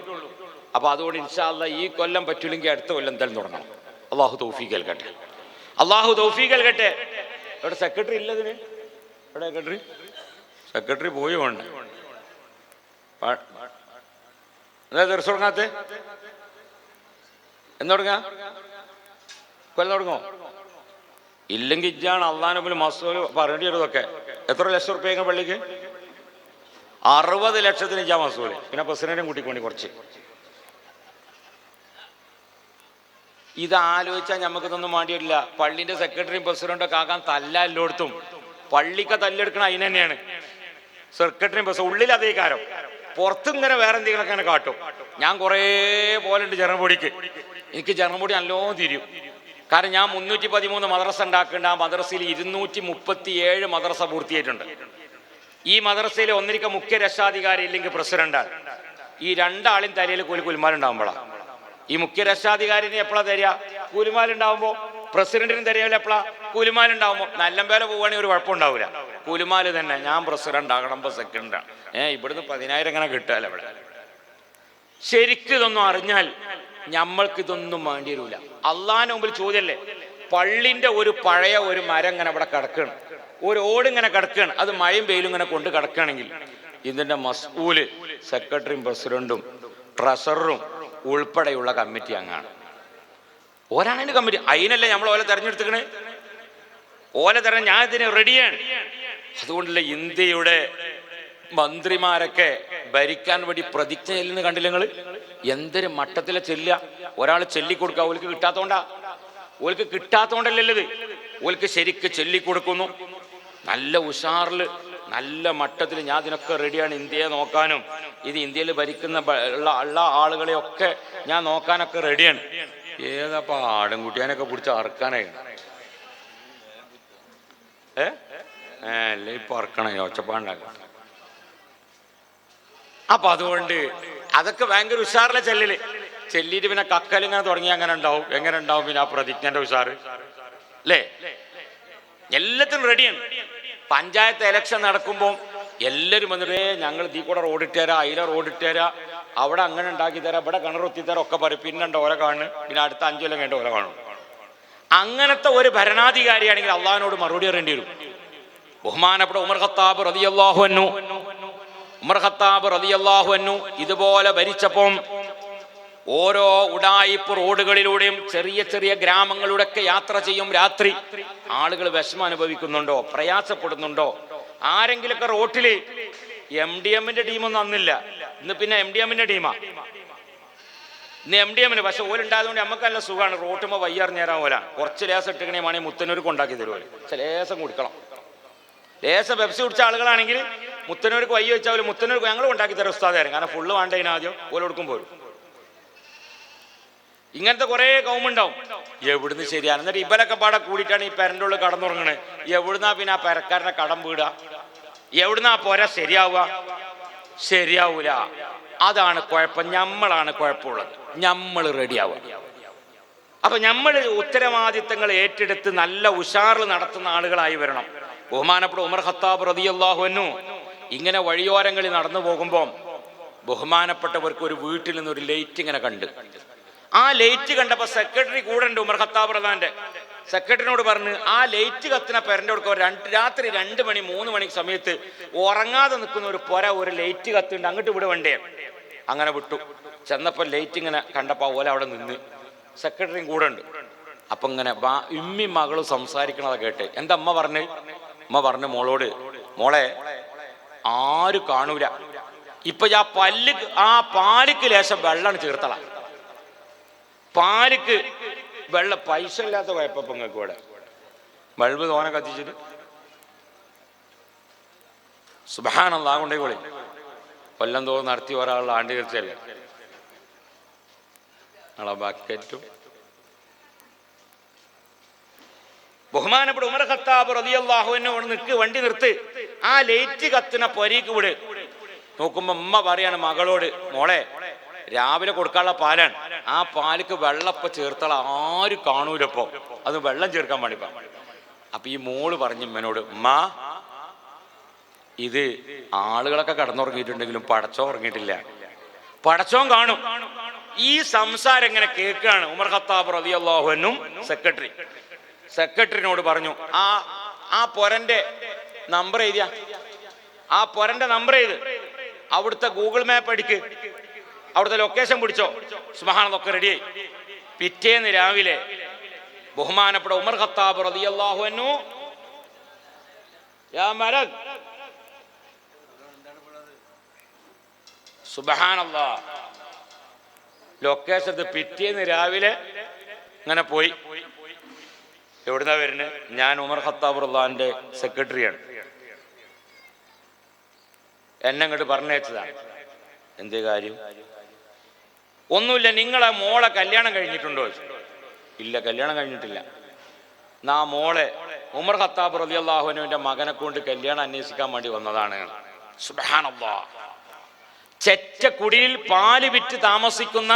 അപ്പൊ അതുകൊണ്ട് ഇൻഷാ അല്ലാഹ് ഈ കൊല്ലം പറ്റൂലെങ്കിൽ അടുത്ത കൊല്ലം എന്തായാലും തുടങ്ങണം. അള്ളാഹു തൗഫീഖ് നൽകട്ടെ, അള്ളാഹു തൗഫീഖ് നൽകട്ടെ. ഇവിടെ സെക്രട്ടറി ഇല്ലതിന്? ഇവിടെ സെക്രട്ടറി പോയി വേണ്ട. എന്താ ദിവസം തുടങ്ങാത്ത? എന്ന് തുടങ്ങാ? കൊല്ലം തുടങ്ങോ? ഇല്ലെങ്കിൽ ഇജ്ജാണ് അള്ളാന്റെ മുമ്പിൽ മസൂല് പറയേണ്ടി വരുന്നതൊക്കെ. എത്ര ലക്ഷം റുപ്യ പള്ളിക്ക്? 60 ലക്ഷത്തിന് ഇജ്ജാ മസൂല്. പിന്നെ പ്രസിഡന്റും കൂട്ടിക്കൊണ്ടി കുറച്ച്. ഇത് ആലോചിച്ചാൽ നമുക്കിതൊന്നും വേണ്ടിയിട്ടില്ല. പള്ളിന്റെ സെക്രട്ടറിയും പ്രസിഡന്റൊക്കെ ആകാൻ തല്ലല്ലോടത്തും. പള്ളിക്ക് തല്ലെടുക്കണ അതിന് തന്നെയാണ്. സെക്രട്ടറിയും പ്രസിഡന്റ് ഉള്ളിൽ അതേ കാരം, പുറത്തും ഇങ്ങനെ വേറെ എന്തെങ്കിലുമൊക്കെ അങ്ങനെ കാട്ടും. ഞാൻ കുറേ പോലുണ്ട് ജനറൽബോഡിക്ക്. എനിക്ക് ജനറൽബോഡി നല്ലോണം തിരിയും. കാരണം ഞാൻ 313 മദ്രസ ഉണ്ടാക്കേണ്ട. ആ മദ്രസയിൽ 237 മദ്രസ പൂർത്തിയായിട്ടുണ്ട്. ഈ മദ്രസയിലെ ഒന്നിരിക്ക മുഖ്യ രക്ഷാധികാരി ഇല്ലെങ്കിൽ പ്രസിഡന്റാണ്. ഈ 2 ആളും തലയിൽ കൂലിമാലുണ്ടാകുമ്പോഴാണ്. ഈ മുഖ്യ രക്ഷാധികാരിന് എപ്പോഴാ തരിക? കൂലിമാലുണ്ടാവുമ്പോ. പ്രസിഡന്റിനും തരികയില്ല എപ്പോഴാ? കൂലിമാലുണ്ടാവുമ്പോ. നല്ല പേരെ പോവുകയാണെങ്കിൽ ഒരു കുഴപ്പമുണ്ടാവില്ല. കൂലിമാല് തന്നെ. ഞാൻ പ്രസിഡന്റ് ആകണം, സെക്കൻഡാണ്. ഇവിടുന്ന് 10,000 എങ്ങനെ കിട്ടാലോ ഇവിടെ. ശരിക്കും ഇതൊന്നും അറിഞ്ഞാൽ നമ്മൾക്ക് ഇതൊന്നും വേണ്ടി വരൂല. അള്ളാന്റെ മുമ്പിൽ ചോദ്യല്ലേ? പള്ളിന്റെ ഒരു പഴയ ഒരു മരം ഇങ്ങനെ ഇവിടെ കിടക്കുകയാണ്, ഒരു ഓടിങ്ങനെ കിടക്കുകയാണ്. അത് മഴയും വെയിലും ഇങ്ങനെ കൊണ്ട് കിടക്കുകയാണെങ്കിൽ ഇതിന്റെ മസ്ഊല് സെക്രട്ടറിയും പ്രസിഡന്റും ട്രഷററും ഉൾപ്പെടെയുള്ള കമ്മിറ്റി അംഗമാണ്. ഓരാണ് അതിന്റെ കമ്മിറ്റി. അതിനല്ലേ നമ്മൾ ഓലെ തെരഞ്ഞെടുത്തിക്കണേ? ഓല തെരഞ്ഞ ഞാൻ ഇതിന് റെഡിയാണ്. അതുകൊണ്ടല്ലേ ഇന്ത്യയുടെ മന്ത്രിമാരൊക്കെ ഭരിക്കാൻ വേണ്ടി പ്രതിജ്ഞ ചെല്ലുന്ന കണ്ടില്ല നിങ്ങള്? എന്തൊരു മട്ടത്തിലെ ചെല്ലുക. ഒരാൾ ചൊല്ലിക്കൊടുക്കുക. ഓൽക്ക് കിട്ടാത്തോണ്ടാ, ഓൽക്ക് കിട്ടാത്തോണ്ടല്ലത്, ഓൽക്ക് ശരിക്ക് ചൊല്ലിക്കൊടുക്കുന്നു. നല്ല ഉഷാറിൽ നല്ല മട്ടത്തിൽ ഞാൻ ഇതിനൊക്കെ റെഡിയാണ്. ഇന്ത്യയെ നോക്കാനും ഇത് ഇന്ത്യയിൽ ഭരിക്കുന്ന ഉള്ള ആളുകളെയൊക്കെ ഞാൻ നോക്കാനൊക്കെ റെഡിയാണ്. ഏതാപ്പാ ആടുംകുട്ടിയാനൊക്കെ പിടിച്ച് അറക്കാനായി അല്ലേ ഇപ്പൊ അറക്കണേ ഒച്ചപ്പാണ്ടാക്കാം. അപ്പൊ അതുകൊണ്ട് അതൊക്കെ ഭയങ്കര ഉഷാറിലെ ചെല്ലിട്ട് പിന്നെ കക്കലിങ്ങനെ തുടങ്ങി അങ്ങനെ ഉണ്ടാവും. എങ്ങനെ ഉണ്ടാവും പിന്നെ ആ പ്രതിജ്ഞന്റെ ഉഷാറ് അല്ലേ? എല്ലാത്തിനും റെഡിയാണ്. പഞ്ചായത്ത് ഇലക്ഷൻ നടക്കുമ്പോൾ എല്ലാവരും വന്നിട്ടേ ഞങ്ങൾ ഇതിൽ കൂടെ റോഡിട്ട് തരാം, അതിലെ റോഡിട്ട് തരാം, അവിടെ അങ്ങനെ ഉണ്ടാക്കി തരാം, ഇവിടെ കിണറുത്തി തരാം ഒക്കെ പറയും. പിന്നെ ഓല കാണുന്നു, പിന്നെ അടുത്ത 5 കൊല്ലം കഴിഞ്ഞ ഓല കാണും. അങ്ങനത്തെ ഒരു ഭരണാധികാരിയാണെങ്കിൽ അള്ളാഹിനോട് മറുപടി പറയേണ്ടി വരും. ബഹുമാനപ്പെട്ട ഉമർ ഖത്താബ് റളിയല്ലാഹു അൻഹു ഇതുപോലെ ഭരിച്ചപ്പം ഓരോ ഉഡായിപ്പ് റോഡുകളിലൂടെയും ചെറിയ ചെറിയ ഗ്രാമങ്ങളിലൂടെയൊക്കെ യാത്ര ചെയ്യും. രാത്രി ആളുകൾ വിഷമം അനുഭവിക്കുന്നുണ്ടോ, പ്രയാസപ്പെടുന്നുണ്ടോ? ആരെങ്കിലൊക്കെ റോട്ടില് MDMന്റെ ടീമൊന്നും അന്നില്ല, ഇന്ന് പിന്നെ MDMന്റെ ടീമാ. ഇന്ന് MDMന് പക്ഷെ ഓലുണ്ടായതുകൊണ്ട് നമുക്ക് നല്ല സുഖമാണ്. റോട്ടുമ്പോൾ വയ്യറിഞ്ഞേരാൻ പോലെ കുറച്ച് ലേസം ഇട്ടിക്കണേ വേണമെങ്കിൽ മുത്തനൂർക്ക് ഉണ്ടാക്കി തരുമല്ലോ. ലേസം കുടിക്കണം. ലേസം പെപ്സി കുടിച്ച ആളുകളാണെങ്കിൽ മുത്തനൂർക്ക് വയ്യ വെച്ചാൽ മുത്തനൂർക്ക് ഞങ്ങൾ ഉണ്ടാക്കി തരാം ഉസ്താദായിരുന്നു. കാരണം ഫുള്ള് വേണ്ടതിന് ആദ്യം ഓല കൊടുക്കും പോരും. ഇങ്ങനത്തെ കുറെ കൗമുണ്ടാവും. എവിടുന്ന് ശരിയാണ്? എന്നിട്ട് ഇവരൊക്കെ പാടെ കൂടിയിട്ടാണ് ഈ പെരൻ്റെ ഉള്ളിൽ കടന്നുറങ്ങണേ. എവിടുന്നാ പിന്നെ ആ പെരക്കാരനെ കടം വീടുക? എവിടുന്നാ പോര ശരിയാവുക? ശരിയാവൂല. അതാണ് കുഴപ്പം. ഞമ്മളാണ് കുഴപ്പമുള്ളത്. നമ്മൾ റെഡിയാവുക. അപ്പൊ നമ്മൾ ഉത്തരവാദിത്തങ്ങൾ ഏറ്റെടുത്ത് നല്ല ഉഷാറിൽ നടത്തുന്ന ആളുകളായി വരണം. ബഹുമാനപ്പെട്ട ഉമർ ഖത്താബ് റളിയല്ലാഹു അൻഹു ഇങ്ങനെ വഴിയോരങ്ങളിൽ നടന്നു പോകുമ്പോൾ ബഹുമാനപ്പെട്ടവർക്ക് ഒരു വീട്ടിൽ നിന്ന് ഒരു ലൈറ്റ് ഇങ്ങനെ കണ്ട്. ആ ലൈറ്റ് കണ്ടപ്പോ സെക്രട്ടറി കൂടെ ഉണ്ട്, ഉമർ ഖത്താബ് റളിയല്ലാഹുവിന്റെ സെക്രട്ടറിനോട് പറഞ്ഞ് ആ ലൈറ്റ് കത്തുന്ന പെരൻ്റെ കൊടുക്കുക രാത്രി 2 മണി 3 മണി സമയത്ത് ഉറങ്ങാതെ നിൽക്കുന്ന ഒരു ഒരു ലൈറ്റ് കത്തുണ്ട്, അങ്ങോട്ട് ഇവിടെ വേണ്ടേ. അങ്ങനെ വിട്ടു. ചെന്നപ്പോ ലൈറ്റ് ഇങ്ങനെ കണ്ടപ്പോ ഓല അവിടെ നിന്ന്. സെക്രട്ടറിയും കൂടെ ഉണ്ട്. അപ്പൊ ഇങ്ങനെ ഉമ്മി മകളും സംസാരിക്കണത് കേട്ടെ. എന്താ അമ്മ പറഞ്ഞു? അമ്മ പറഞ്ഞു മോളോട്, മോളെ ആരും കാണൂല, ഇപ്പൊ ആ പാലിക്ക് ലേശം വെള്ളമാണ് ചേർത്തള. പാലിക്ക് വെള്ളം പൈസ ഇല്ലാത്ത കുഴപ്പം നിങ്ങൾക്ക് ഇവിടെ ബൾബ് തോനെ കത്തിച്ചിട്ട് സുബ്ഹാനല്ലാഹ് കൊണ്ടേക്കോളി. കൊല്ലം തോറും നടത്തി ഒരാളുടെ ആണ്ട് തീർച്ചയല്ല നിങ്ങളെ ബക്കറ്റും. ബഹുമാനപ്പെട്ട ഉമർ ഖത്താബ് റളിയല്ലാഹു അൻഹു നിക്ക്, വണ്ടി നിർത്ത്, ആ ലൈറ്റ് കത്തുന്ന പൊരയ്ക്ക് വിട്. നോക്കുമ്പോ ഉമ്മ പറയാണ് മകളോട്, മോളെ രാവിലെ കൊടുക്കാനുള്ള പാലാണ്, ആ പാലിക്ക് വെള്ളപ്പ ചേർത്തള, ആരും കാണൂലപ്പോ, അത് വെള്ളം ചേർക്കാൻ പാടിപ്പ. അപ്പൊ ഈ മോള് പറഞ്ഞു ഉമ്മനോട്, ഉമ്മ ഇത് ആളുകളൊക്കെ കടന്നുറങ്ങിയിട്ടുണ്ടെങ്കിലും പടച്ചോ ഉറങ്ങിയിട്ടില്ല, പടച്ചോൻ കാണും. ഈ സംസാരം എങ്ങനെ കേൾക്കുകയാണ് ഉമർ ഖത്താബ് റളിയല്ലാഹു അൻഹു. സെക്രട്ടറിനോട് പറഞ്ഞു, ആ പൊരന്റെ നമ്പർ എഴുതിയ, ആ പൊരന്റെ നമ്പർ എഴുത്, അവിടുത്തെ ഗൂഗിൾ മാപ്പ് അടിക്ക്, അവിടുത്തെ ലൊക്കേഷൻ പിടിച്ചോ. സുബ്ഹാനല്ലാഹ് റെഡിയായി. പിറ്റേന്ന് രാവിലെ ബഹുമാനപ്പെട്ട ഉമർ ഖത്താബ് റളിയല്ലാഹു അൻഹു യാ മലക്, സുബ്ഹാനല്ലാഹ്, ലൊക്കേഷൻ പിറ്റേന്ന് രാവിലെ ഇങ്ങനെ പോയി. എവിടുന്നാ വരുന്നത്? ഞാൻ ഉമർ ഖത്താബ് റളിയല്ലാഹുവിന്റെ സെക്രട്ടറിയാണ്, എന്നെ ഇങ്ങോട്ട് പറഞ്ഞയച്ചതാണ്. എന്തേ കാര്യം? ഒന്നുമില്ല, നിങ്ങളെ മോളെ കല്യാണം കഴിഞ്ഞിട്ടുണ്ടോ? ഇല്ല, കല്യാണം കഴിഞ്ഞിട്ടില്ല. നാ മോളെ ഉമർ ഖത്താബ് റളിയല്ലാഹു അൻഹുവിന്റെ മകനെ കൊണ്ട് കല്യാണം അന്വേഷിക്കാൻ വേണ്ടി വന്നതാണ്. സുബ്ഹാനല്ലാഹ്. ചെറ്റ കുടിയിൽ പാല് വിറ്റ് താമസിക്കുന്ന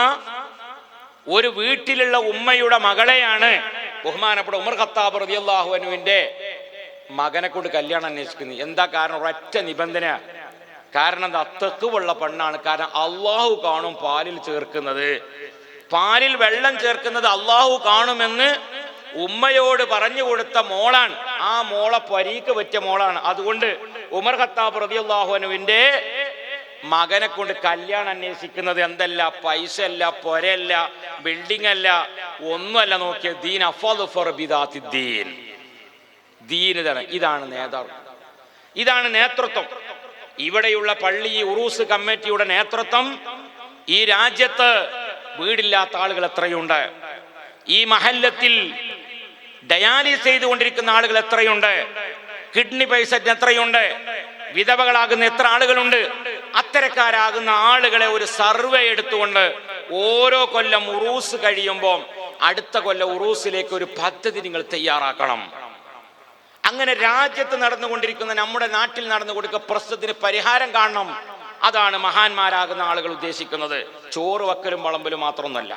ഒരു വീട്ടിലുള്ള ഉമ്മയുടെ മകളെയാണ് ബഹുമാനപ്പെട്ട ഉമർ ഖത്താബ് റളിയല്ലാഹു അൻഹുവിന്റെ മകനെ കൊണ്ട് കല്യാണം അന്വേഷിക്കുന്നത്. എന്താ കാരണം? ഒരൊറ്റ നിബന്ധന. കാരണം എന്താ? തഖ്വയുള്ള പെണ്ണാണ്. കാരണം അള്ളാഹു കാണും പാലിൽ ചേർക്കുന്നത്, പാലിൽ വെള്ളം ചേർക്കുന്നത് അള്ളാഹു കാണുമെന്ന് ഉമ്മയോട് പറഞ്ഞു കൊടുത്ത മോളാണ്. ആ മോളെ പരീക്ക് പറ്റിയ മോളാണ്. അതുകൊണ്ട് ഉമർ ഖത്താബ് റളിയല്ലാഹു അൻഹുവിന്റെ മകനെ കൊണ്ട് കല്യാണം അന്വേഷിക്കുന്നത് എന്തല്ല, പൈസ അല്ല, പൊരയല്ല, ബിൽഡിംഗ് അല്ല, ഒന്നുമല്ല. നോക്കിയ ദീൻ അഫ്ളു ഫർ ബിദാത്തി ദീൻ. ഇതാണ് നേതാവ്, ഇതാണ് നേതൃത്വം. ഇവിടെയുള്ള പള്ളി ഉറൂസ് കമ്മിറ്റിയുടെ നേതൃത്വം ഈ രാജ്യത്ത് വീടില്ലാത്ത ആളുകൾ എത്രയുണ്ട്, ഈ മഹല്ലത്തിൽ ഡയാലിസ് ചെയ്തുകൊണ്ടിരിക്കുന്ന ആളുകൾ എത്രയുണ്ട്, കിഡ്നി പേഷ്യന്റ് എത്രയുണ്ട്, വിധവകളാകുന്ന എത്ര ആളുകളുണ്ട്, അത്തരക്കാരാകുന്ന ആളുകളെ ഒരു സർവേ എടുത്തുകൊണ്ട് ഓരോ കൊല്ലം ഉറൂസ് കഴിയുമ്പോൾ അടുത്ത കൊല്ലം ഉറൂസിലേക്ക് ഒരു പദ്ധതി നിങ്ങൾ തയ്യാറാക്കണം. അങ്ങനെ രാജ്യത്ത് നടന്നുകൊണ്ടിരിക്കുന്ന നമ്മുടെ നാട്ടിൽ നടന്നുകൊടുക്കുന്ന പ്രശ്നത്തിന് പരിഹാരം കാണണം. അതാണ് മഹാന്മാരാകുന്ന ആളുകൾ ഉദ്ദേശിക്കുന്നത്. ചോറ് വക്കലും വളമ്പലും മാത്രമൊന്നല്ല.